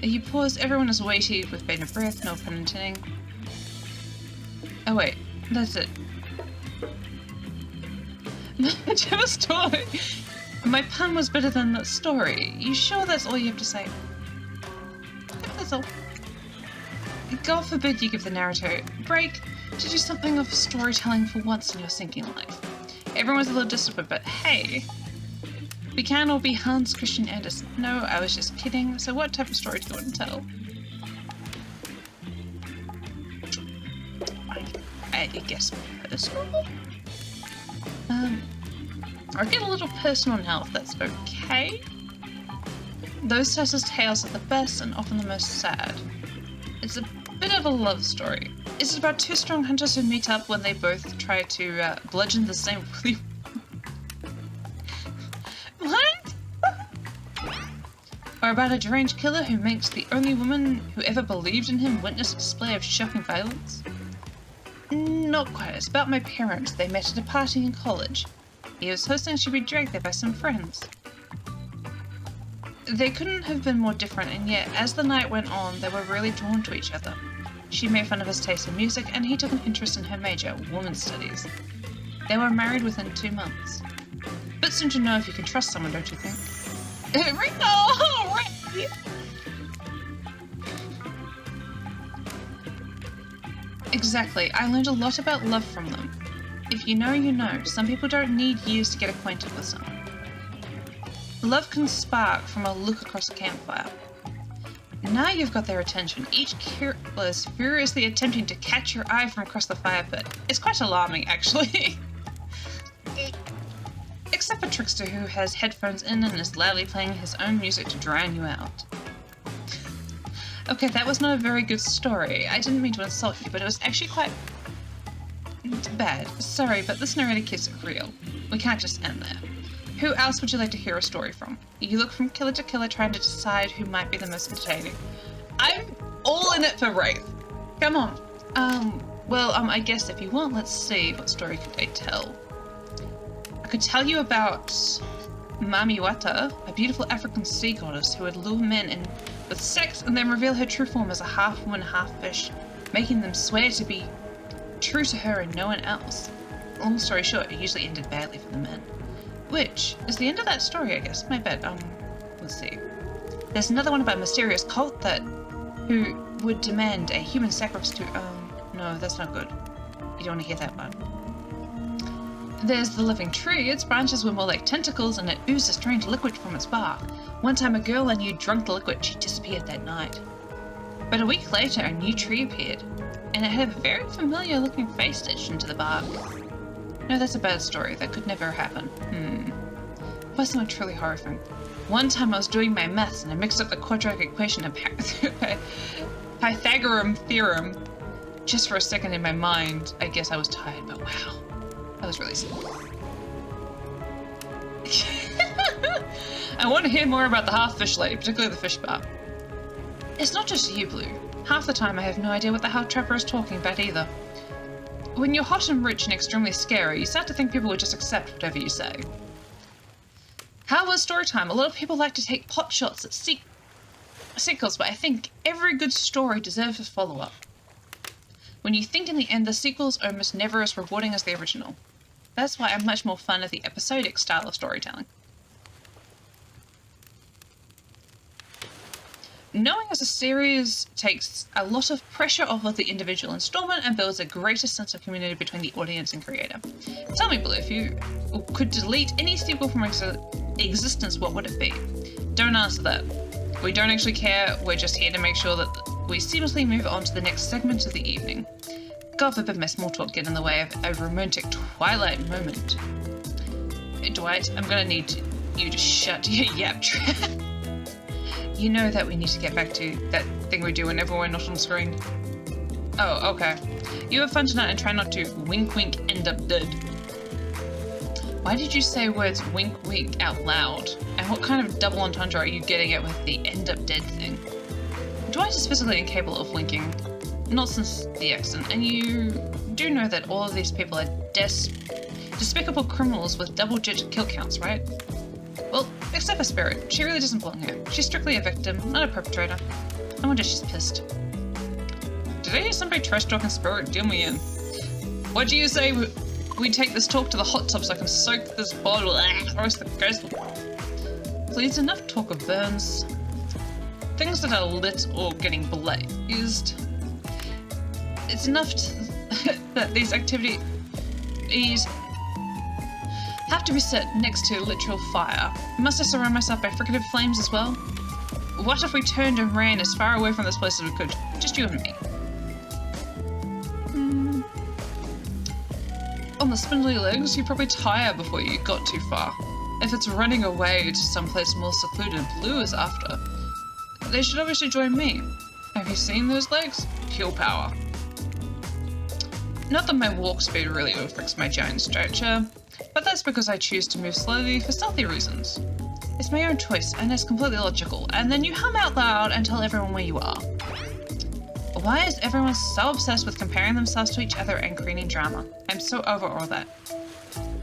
You pause, everyone is weighty with bated breath, no pun intending. Oh wait, that's it. Do you have a story? My pun was better than the story. You sure that's all you have to say? Yep, that's all. God forbid you give the narrator a break to do something of storytelling for once in your sinking life. Everyone's a little disciplined, but hey, we can all be Hans Christian Andersen. No, I was just kidding. So what type of story do you want to tell? I guess personal? Or get a little personal now if that's okay. Those types of tales are the best and often the most sad. It's a bit of a love story. It's about two strong hunters who meet up when they both try to bludgeon the same really. What? Or about a deranged killer who makes the only woman who ever believed in him witness a display of shocking violence? Not quite. It's about my parents. They met at a party in college. He was hosting and she'd be dragged there by some friends. They couldn't have been more different, and yet, as the night went on, they were really drawn to each other. She made fun of his taste in music, and he took an interest in her major, women's studies. They were married within 2 months. Bit soon to know if you can trust someone, don't you think? Right. Exactly. I learned a lot about love from them. If you know, you know. Some people don't need years to get acquainted with someone. Love can spark from a look across a campfire. Now you've got their attention. Each killer is furiously attempting to catch your eye from across the fire pit. It's quite alarming, actually. Except for Trickster, who has headphones in and is loudly playing his own music to drown you out. Okay, that was not a very good story. I didn't mean to insult you, but it was actually quite bad. Sorry, but this narrator keeps it real. We can't just end there. Who else would you like to hear a story from? You look from killer to killer trying to decide who might be the most entertaining. I'm all in it for Wraith. Come on. I guess if you want, let's see, what story could I tell? I could tell you about Mamiwata, a beautiful African sea goddess who would lure men in with sex and then reveal her true form as a half-woman, half-fish, making them swear to be true to her and no one else. Long story short, it usually ended badly for the men. Which is the end of that story, I guess. My bad. Let's see. There's another one about a mysterious cult who would demand a human sacrifice to, no, that's not good. You don't want to hear that one. There's the living tree. Its branches were more like tentacles and it oozed a strange liquid from its bark. One time a girl I knew drank the liquid. She disappeared that night. But a week later, a new tree appeared, and it had a very familiar looking face stitched into the bark. No, that's a bad story. That could never happen. What's something truly horrifying? One time I was doing my maths and I mixed up the quadratic equation and Pythagorean theorem. Just for a second in my mind, I guess I was tired, but wow. That was really simple. I want to hear more about the half-fish lady, particularly the fish bar. It's not just you, Blue. Half the time I have no idea what the hell Trapper is talking about either. When you're hot and rich and extremely scary, you start to think people will just accept whatever you say. How was story time? A lot of people like to take pot shots at sequels, but I think every good story deserves a follow-up. When you think in the end, the sequel's almost never as rewarding as the original. That's why I'm much more fond of the episodic style of storytelling. Knowing as a series takes a lot of pressure off of the individual installment and builds a greater sense of community between the audience and creator. Tell me, Blue, if you could delete any sequel from existence, what would it be? Don't answer that. We don't actually care, we're just here to make sure that we seamlessly move on to the next segment of the evening. God forbid my small talk get in the way of a romantic twilight moment. Hey, Dwight, I'm gonna need you to shut your yap trap. You know that we need to get back to that thing we do whenever we're not on screen. Oh, okay. You have fun tonight and try not to wink wink end up dead. Why did you say words wink wink out loud? And what kind of double entendre are you getting at with the end up dead thing? Dwight is physically incapable of winking. Not since the accident, and you do know that all of these people are despicable criminals with double-digit kill counts, right? Well, except for Spirit. She really doesn't belong here. She's strictly a victim, not a perpetrator. No wonder she's pissed. Did I hear somebody trash talking Spirit? Deal me in. What do you say we take this talk to the hot tub so I can soak this bottle? Roast the ghost. Please, enough talk of burns. Things that are lit or getting blazed. It's enough that these activities have to be set next to literal fire. Must I surround myself by fricative flames as well? What if we turned and ran as far away from this place as we could? Just you and me. On the spindly legs, you probably tire before you got too far. If it's running away to someplace more secluded, Blue is after. They should obviously join me. Have you seen those legs? Pure power. Not that my walk speed really affects my giant stature, but that's because I choose to move slowly for stealthy reasons. It's my own choice, and it's completely logical, and then you hum out loud and tell everyone where you are. Why is everyone so obsessed with comparing themselves to each other and creating drama? I'm so over all that.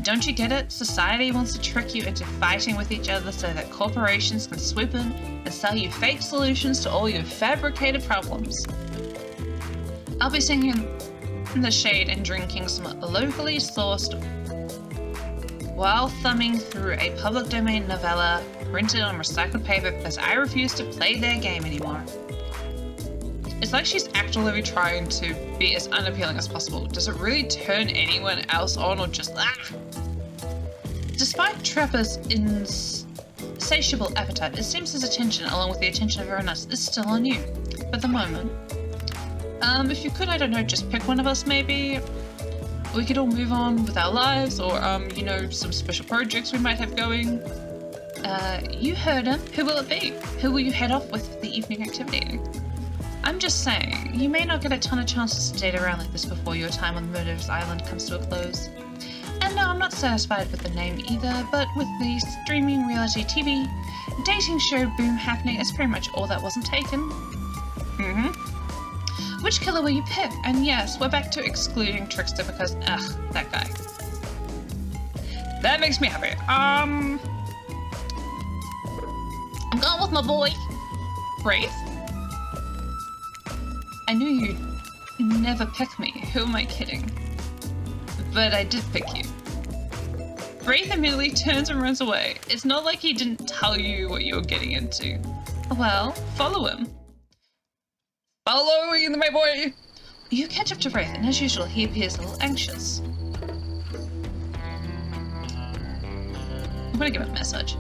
Don't you get it? Society wants to trick you into fighting with each other so that corporations can swoop in and sell you fake solutions to all your fabricated problems. I'll be singing in the shade and drinking some locally sourced while thumbing through a public domain novella printed on recycled paper because I refuse to play their game anymore. It's like she's actively trying to be as unappealing as possible. Does it really turn anyone else on or just Despite Trapper's insatiable appetite, it seems his attention, along with the attention of everyone else, is still on you. At the moment. If you could, I don't know, just pick one of us maybe. We could all move on with our lives, or, you know, some special projects we might have going. You heard him. Who will it be? Who will you head off with for the evening activity? I'm just saying, you may not get a ton of chances to date around like this before your time on Murder's Island comes to a close. And no, I'm not satisfied with the name either, but with the streaming reality TV dating show boom happening, it's pretty much all that wasn't taken. Which killer will you pick? And yes, we're back to excluding Trickster because, that guy. That makes me happy. I'm going with my boy. Wraith? I knew you'd never pick me. Who am I kidding? But I did pick you. Wraith immediately turns and runs away. It's not like he didn't tell you what you were getting into. Well, follow him. Following my boy! You catch up to Wraith, and as usual, he appears a little anxious. I'm gonna give him a message.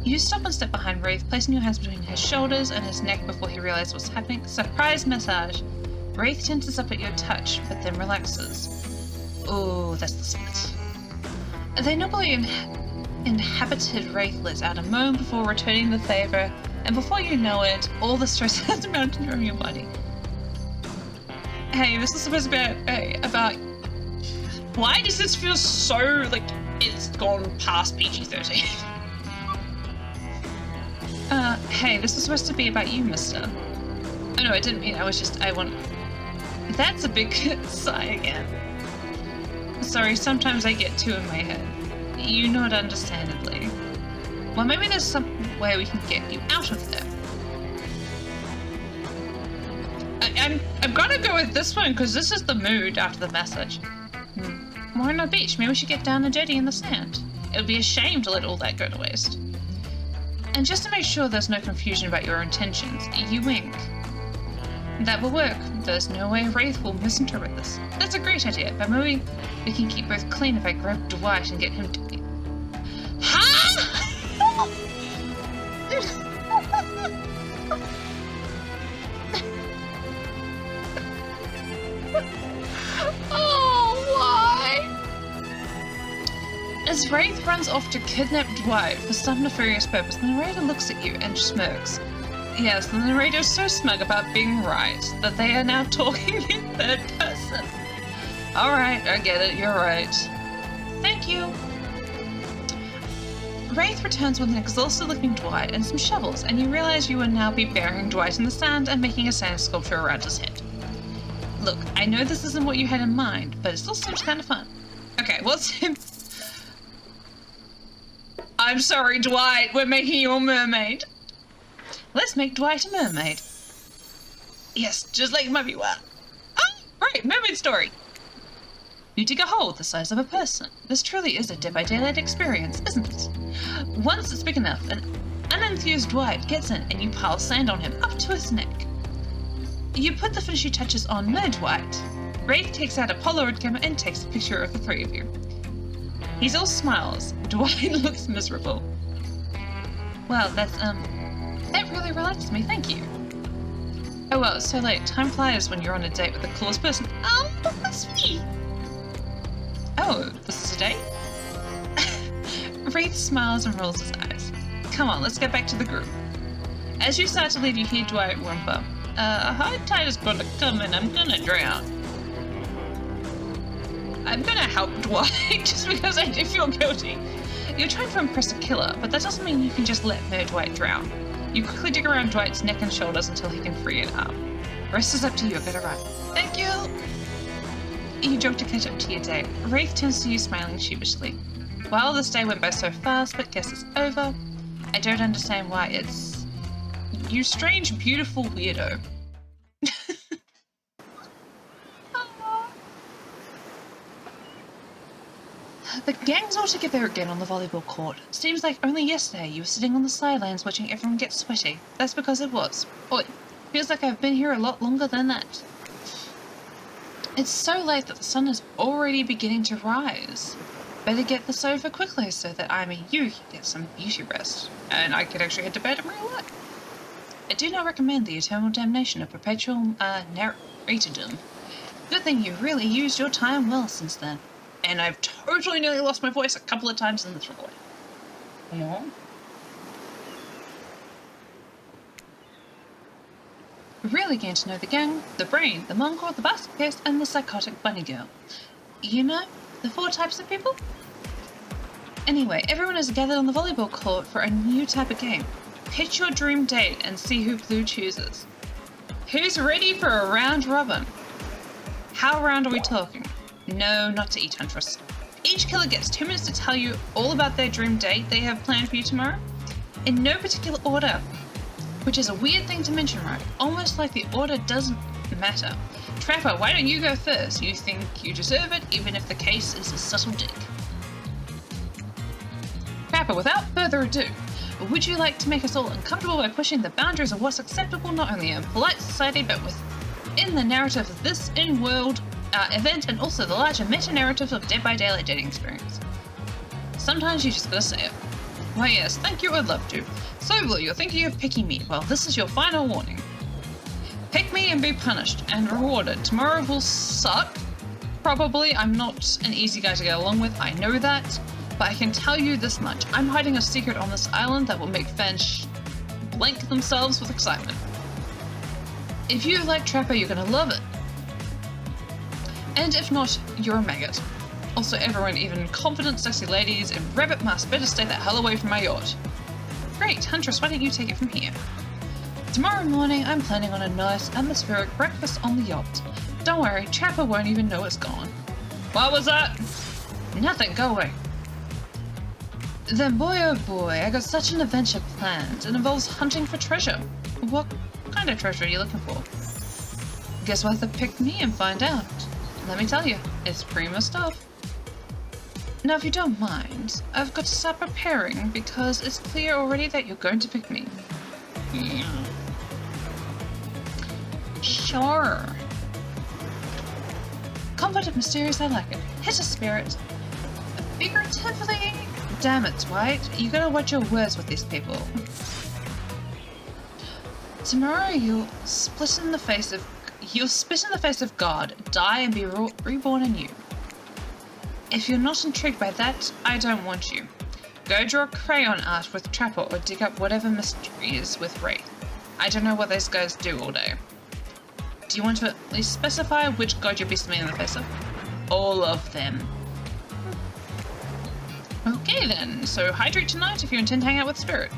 You stop and step behind Wraith, placing your hands between his shoulders and his neck before he realizes what's happening. Surprise massage! Wraith tenses up at your touch, but then relaxes. Oh, that's the split. They nobly inhabited Wraithless out a moment before returning the favor, and before you know it, all the stress has mounted from your body. Hey, this is supposed to be about... Why does this feel so, like, it's gone past PG-13? Hey, this is supposed to be about you, mister. Oh no, I didn't mean, I want... That's a big sigh again. Sorry, sometimes I get two in my head. You know it understandably. Well, maybe there's some way we can get you out of there. I'm gonna go with this one because this is the mood after the message. We're on a beach. Maybe we should get down and dirty in the sand. It would be a shame to let all that go to waste. And just to make sure there's no confusion about your intentions, you wink. That will work. There's no way Wraith will misinterpret this. That's a great idea, but maybe we can keep both clean if I grab Dwight and get him to... Huh? Oh, why? As Wraith runs off to kidnap Dwight for some nefarious purpose, the narrator looks at you and smirks. Yes, the narrator's so smug about being right that they are now talking in third person. Alright, I get it, you're right. Thank you. Wraith returns with an exhausted-looking Dwight and some shovels, and you realize you will now be burying Dwight in the sand and making a sand sculpture around his head. Look, I know this isn't what you had in mind, but it still seems kind of fun. Okay, what's him? I'm sorry, Dwight, we're making you a mermaid. Let's make Dwight a mermaid. Yes, just like Mummy were. Oh, right, mermaid story. You dig a hole the size of a person. This truly is a Dead by Daylight experience, isn't it? Once it's big enough, an unenthused Dwight gets in and you pile sand on him up to his neck. You put the finishing touches on Dwight. Wraith takes out a Polaroid camera and takes a picture of the three of you. He's all smiles. Dwight looks miserable. Well, that really relaxed me, thank you. Oh well, it's so late. Time flies when you're on a date with the coolest person. Oh, that's me! Oh, this is a date? Wraith smiles and rolls his eyes. Come on, let's get back to the group. As you start to leave, you hear Dwight whimper. A high tide is gonna come and I'm gonna drown. I'm gonna help Dwight just because I do feel guilty. You're trying to impress a killer, but that doesn't mean you can just let Dwight drown. You quickly dig around Dwight's neck and shoulders until he can free it up. The rest is up to you, get it right. Thank you! You joke to catch up to your date. Wraith turns to you smiling sheepishly. Well, this day went by so fast, but guess it's over. I don't understand why it's... You strange, beautiful weirdo. The gang's all together again on the volleyball court. Seems like only yesterday you were sitting on the sidelines watching everyone get sweaty. That's because it was. Oi, feels like I've been here a lot longer than that. It's so late that the sun is already beginning to rise. Better get this over quickly so that you can get some beauty rest. And I could actually head to bed in real life. I do not recommend the eternal damnation of perpetual narratordom. Good thing you really used your time well since then. And I've totally nearly lost my voice a couple of times in this recording. Aww. Really getting to know the gang, the brain, the mongrel, the basket case, and the psychotic bunny girl. You know, the 4 types of people? Anyway, everyone is gathered on the volleyball court for a new type of game. Pitch your dream date and see who Blue chooses. Who's ready for a round robin? How round are we talking? No, not to eat, Huntress. Each killer gets 2 minutes to tell you all about their dream date they have planned for you tomorrow, in no particular order, which is a weird thing to mention, right? Almost like the order doesn't matter. Trapper, why don't you go first? You think you deserve it, even if the case is a subtle dig. Trapper, without further ado, would you like to make us all uncomfortable by pushing the boundaries of what's acceptable not only in polite society, but within the narrative of this in-world event and also the larger meta-narrative of Dead by Daylight dating experience? Sometimes you just gotta say it. Why yes, thank you, I'd love to. So Blue, you're thinking of picking me. Well, this is your final warning. Pick me and be punished and rewarded. Tomorrow will suck. Probably. I'm not an easy guy to get along with, I know that. But I can tell you this much. I'm hiding a secret on this island that will make fans blank themselves with excitement. If you like Trapper, you're gonna love it. And if not, you're a maggot. Also, everyone, even confident, sexy ladies in rabbit masks, better stay the hell away from my yacht. Great, Huntress, why don't you take it from here? Tomorrow morning, I'm planning on a nice, atmospheric breakfast on the yacht. Don't worry, Trapper won't even know it's gone. What was that? Nothing, go away. Then boy oh boy, I got such an adventure planned. It involves hunting for treasure. What kind of treasure are you looking for? Guess we'll have to pick me and find out. Let me tell you, it's primo stuff. Now if you don't mind, I've got to start preparing because it's clear already that you're going to pick me. Yeah. Sure. Complicated, mysterious, I like it. Hit a spirit. Figuratively? Damn it, Dwight. You gotta watch your words with these people. Tomorrow you'll spit in the face of God, die and be reborn anew. If you're not intrigued by that, I don't want you. Go draw crayon art with Trapper or dig up whatever mystery is with Wraith. I don't know what those guys do all day. Do you want to at least specify which god you'll be smiting the face of? All of them. Okay then, so hydrate tonight if you intend to hang out with Spirit.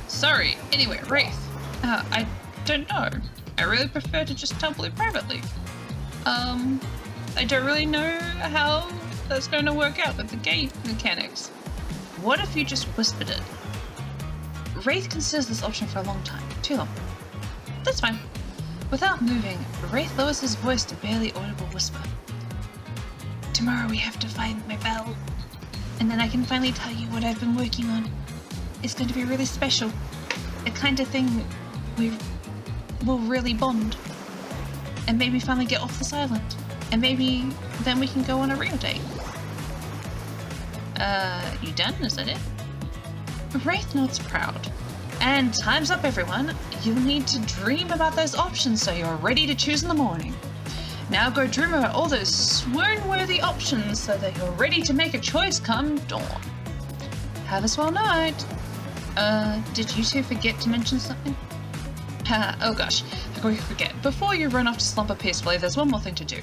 Sorry, anyway, Wraith. I don't know. I really prefer to just tell Blue privately. I don't really know how that's going to work out with the gate mechanics. What if you just whispered it? Wraith considers this option for a long time. Too long. That's fine. Without moving, Wraith lowers his voice to barely audible whisper. Tomorrow we have to find my bell. And then I can finally tell you what I've been working on. It's going to be really special. The kind of thing we will really bond. And maybe finally get off this island. And maybe then we can go on a real date. You done? Is that it? Wraith nods proud. And time's up, everyone. You'll need to dream about those options so you're ready to choose in the morning. Now go dream about all those swoon-worthy options so that you're ready to make a choice come dawn. Have a swell night. Did you two forget to mention something? Oh gosh, before you forget. Before you run off to slumber peacefully, there's one more thing to do.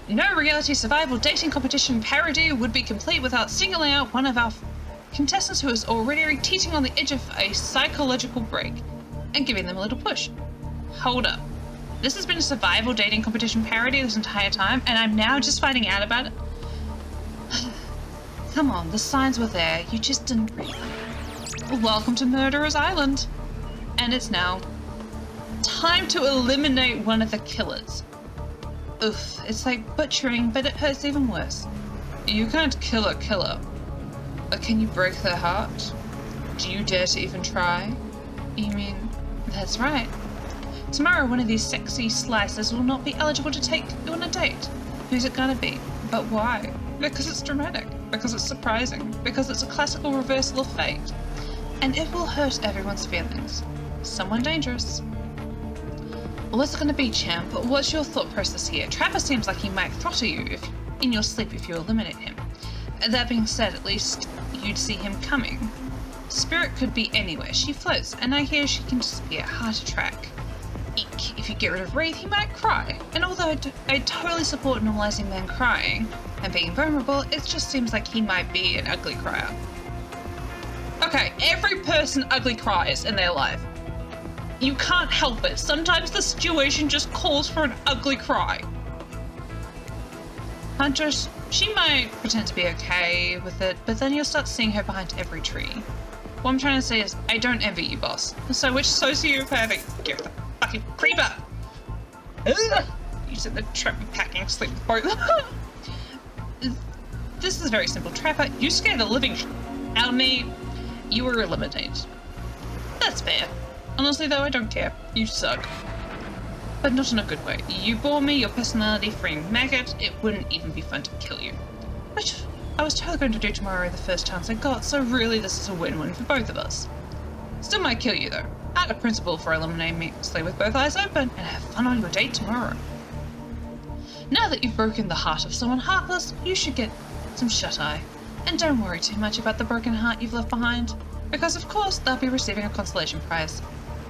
No reality survival dating competition parody would be complete without singling out one of our contestants who is already teetering on the edge of a psychological break and giving them a little push. Hold up. This has been a survival dating competition parody this entire time, and I'm now just finding out about it? Come on, the signs were there, you just didn't read them. Welcome to Murderer's Island. And it's now time to eliminate one of the killers. Oof, it's like butchering, but it hurts even worse. You can't kill a killer. But can you break their heart? Do you dare to even try? You mean, that's right. Tomorrow one of these sexy slices will not be eligible to take you on a date. Who's it gonna be? But why? Because it's dramatic. Because it's surprising. Because it's a classical reversal of fate. And it will hurt everyone's feelings. Someone dangerous. What's it gonna be, champ? What's your thought process here? Trapper seems like he might throttle you in your sleep if you eliminate him. That being said, at least you'd see him coming. Spirit could be anywhere. She floats, and I hear she can disappear. Hard to track. Eek. If you get rid of Wraith, he might cry. And although I totally support normalizing men crying and being vulnerable, it just seems like he might be an ugly crier. Okay, every person ugly cries in their life. You can't help it. Sometimes the situation just calls for an ugly cry. Huntress, she might pretend to be okay with it, but then you'll start seeing her behind every tree. What I'm trying to say is, I don't envy you, boss. So which sociopathic? Give the fucking creeper! Ugh. You said the trap packing sleep boat. This is very simple. Trapper, you scared the living out of me. You were eliminated. That's fair. Honestly though, I don't care. You suck. But not in a good way. You bore me your personality-free maggot, it wouldn't even be fun to kill you. Which I was totally going to do tomorrow the first chance I got, so really this is a win-win for both of us. Still might kill you though. Out of principle for eliminating me, stay with both eyes open and have fun on your date tomorrow. Now that you've broken the heart of someone heartless, you should get some shut-eye. And don't worry too much about the broken heart you've left behind, because of course they'll be receiving a consolation prize.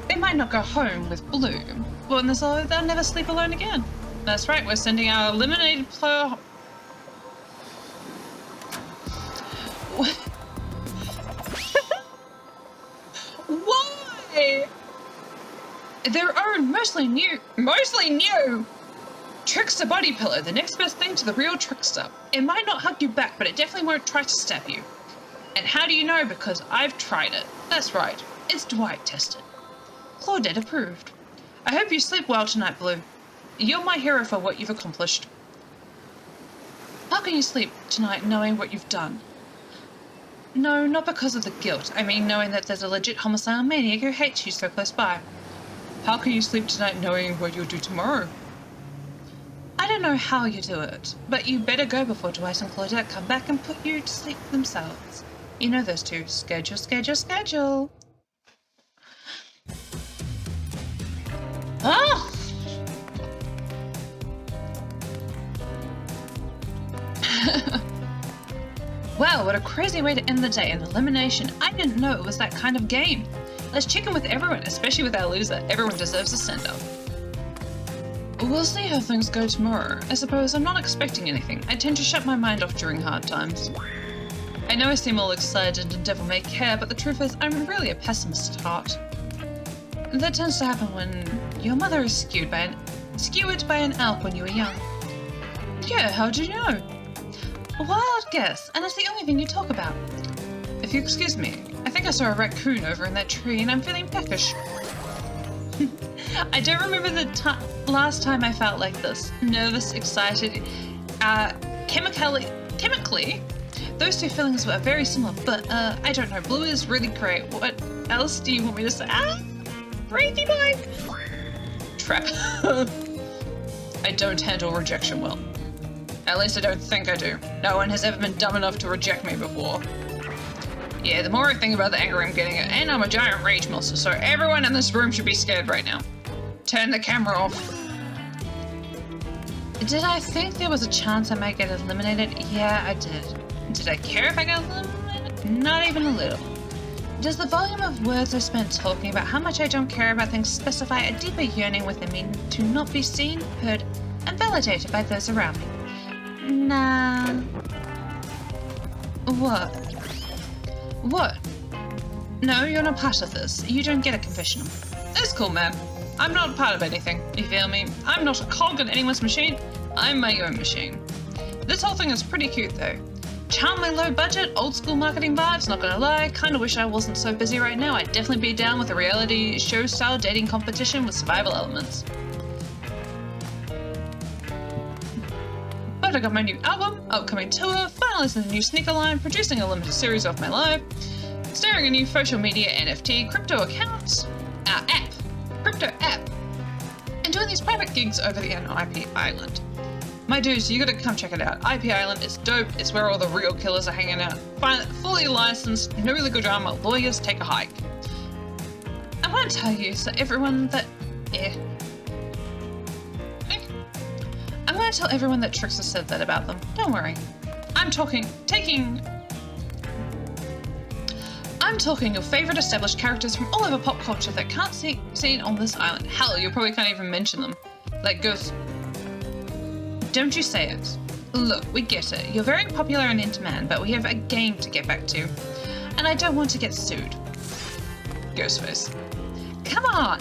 They might not go home with Blue, but they'll never sleep alone again. That's right, we're sending our eliminated player... Why? Their own mostly new trickster body pillow, the next best thing to the real trickster. It might not hug you back, but it definitely won't try to stab you. And how do you know? Because I've tried it. That's right, it's Dwight tested. Claudette approved. I hope you sleep well tonight, Blue. You're my hero for what you've accomplished. How can you sleep tonight knowing what you've done? No, not because of the guilt. I mean knowing that there's a legit homicidal maniac who hates you so close by. How can you sleep tonight knowing what you'll do tomorrow? I don't know how you do it, but you better go before Dwight and Claudette come back and put you to sleep themselves. You know those two. Schedule, schedule, schedule. Oh! Wow, what a crazy way to end the day. An elimination. I didn't know it was that kind of game. Let's check in with everyone, especially with our loser. Everyone deserves a send-off. We'll see how things go tomorrow. I suppose I'm not expecting anything. I tend to shut my mind off during hard times. I know I seem all excited and devil-may-care, but the truth is I'm really a pessimist at heart. That tends to happen when your mother is skewered by an elk when you were young. Yeah, how'd you know? A wild guess, and it's the only thing you talk about. If you excuse me, I think I saw a raccoon over in that tree and I'm feeling peckish. I don't remember the last time I felt like this. Nervous, excited, chemically, those two feelings were very similar, but I don't know, blue is really great. What else do you want me to say? Crazy boy! Trap. I don't handle rejection well. At least I don't think I do. No one has ever been dumb enough to reject me before. Yeah, the more I think about the anger I'm getting, and I'm a giant rage monster, so everyone in this room should be scared right now. Turn the camera off. Did I think there was a chance I might get eliminated? Yeah, I did. Did I care if I got eliminated? Not even a little. Does the volume of words I spent talking about how much I don't care about things specify a deeper yearning within me to not be seen, heard, and validated by those around me? Nah. What? What? No, you're not part of this. You don't get a confessional. That's cool, man. I'm not part of anything. You feel me? I'm not a cog in anyone's machine. I'm my own machine. This whole thing is pretty cute, though. Charmingly low budget, old school marketing vibes, not gonna lie. Kinda wish I wasn't so busy right now. I'd definitely be down with a reality show style dating competition with survival elements. But I got my new album, upcoming tour, finalizing the new sneaker line, producing a limited series of my life, starting a new social media NFT, crypto accounts, crypto app, and doing these private gigs over the IP Island. My dudes, you gotta come check it out. IP Island is dope. It's where all the real killers are hanging out. Fully licensed, no legal drama, lawyers take a hike. I want to tell you, so everyone that... I'm going to tell everyone that Trickster said that about them. Don't worry. I'm talking your favorite established characters from all over pop culture that can't be seen on this island. Hell, you probably can't even mention them. Like Ghost. Don't you say it. Look, we get it. You're very popular and into man, but we have a game to get back to. And I don't want to get sued. Ghostface. Come on!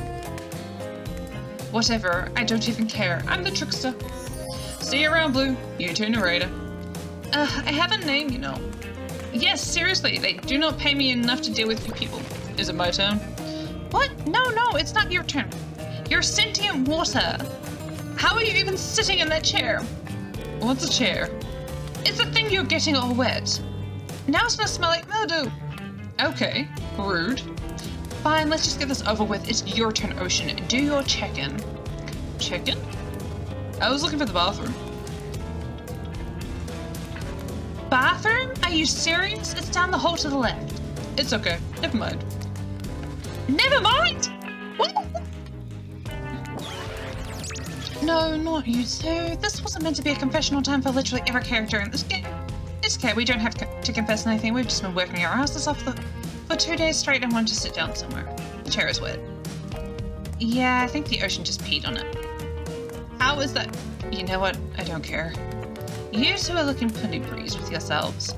Whatever, I don't even care. I'm the Trickster. See you around, Blue. You too, narrator. I have a name, you know. Yes, seriously, they do not pay me enough to deal with you people. Is it my turn? What? No, it's not your turn. You're sentient water. How are you even sitting in that chair? What's a chair? It's the thing you're getting all wet. Now it's gonna smell like mildew. Okay, rude. Fine, let's just get this over with. It's your turn, Ocean. Do your check-in. Check-in? I was looking for the bathroom. Bathroom? Are you serious? It's down the hall to the left. It's okay. Never mind. Never mind? What? No, not you two. This wasn't meant to be a confessional time for literally every character in this game. It's okay, we don't have to confess anything. We've just been working our asses off for 2 days straight and wanted to sit down somewhere. The chair is wet. Yeah, I think the ocean just peed on it. How is that? You know what? I don't care. You two are looking pretty pleased with yourselves.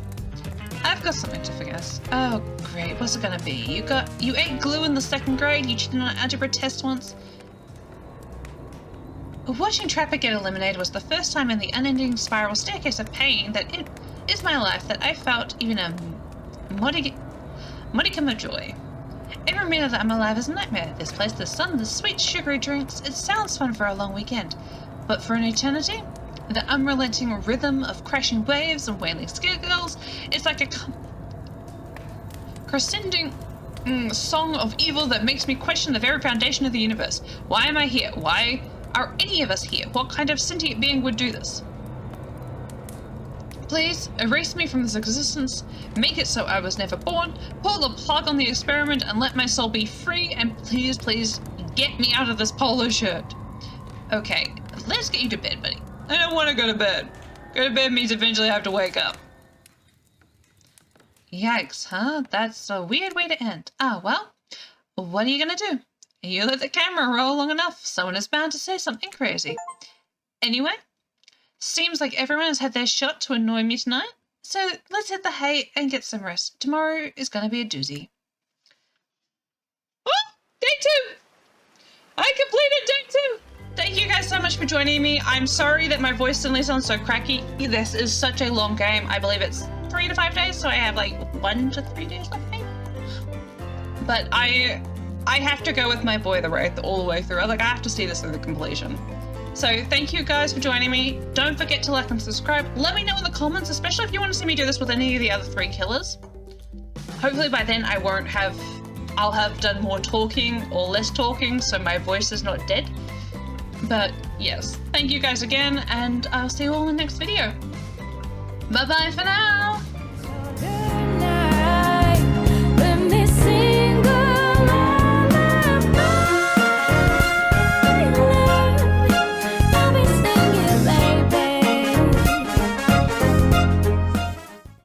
I've got something to forget. Oh, great. What's it gonna be? You ate glue in the 2nd grade? You cheated on an algebra test once? Watching Trapper get eliminated was the first time in the unending spiral staircase of pain that it is my life that I felt even a modicum of joy. Every minute that I'm alive is a nightmare. This place, the sun, the sweet sugary drinks, it sounds fun for a long weekend. But for an eternity, the unrelenting rhythm of crashing waves and wailing scarecrows, it's like a crescending song of evil that makes me question the very foundation of the universe. Why am I here? Why are any of us here? What kind of sentient being would do this? Please, erase me from this existence, make it so I was never born, pull the plug on the experiment and let my soul be free, and please, please, get me out of this polo shirt. Okay, let's get you to bed, buddy. I don't want to go to bed. Go to bed means eventually I have to wake up. Yikes, huh? That's a weird way to end. Ah, well, what are you gonna do? You let the camera roll long enough, someone is bound to say something crazy. Anyway, seems like everyone has had their shot to annoy me tonight, so let's hit the hay and get some rest. Tomorrow is gonna be a doozy. Oh, day 2! I completed day 2! Thank you guys so much for joining me. I'm sorry that my voice suddenly sounds so cracky. This is such a long game. I believe it's 3 to 5 days, so I have like 1 to 3 days left, maybe. But I have to go with my boy the Wraith all the way through. I have to see this through the completion. So thank you guys for joining me. Don't forget to like and subscribe. Let me know in the comments, especially if you want to see me do this with any of the other 3 killers. Hopefully by then I'll have done more talking or less talking, so my voice is not dead. But yes, thank you guys again, and I'll see you all in the next video. Bye bye for now!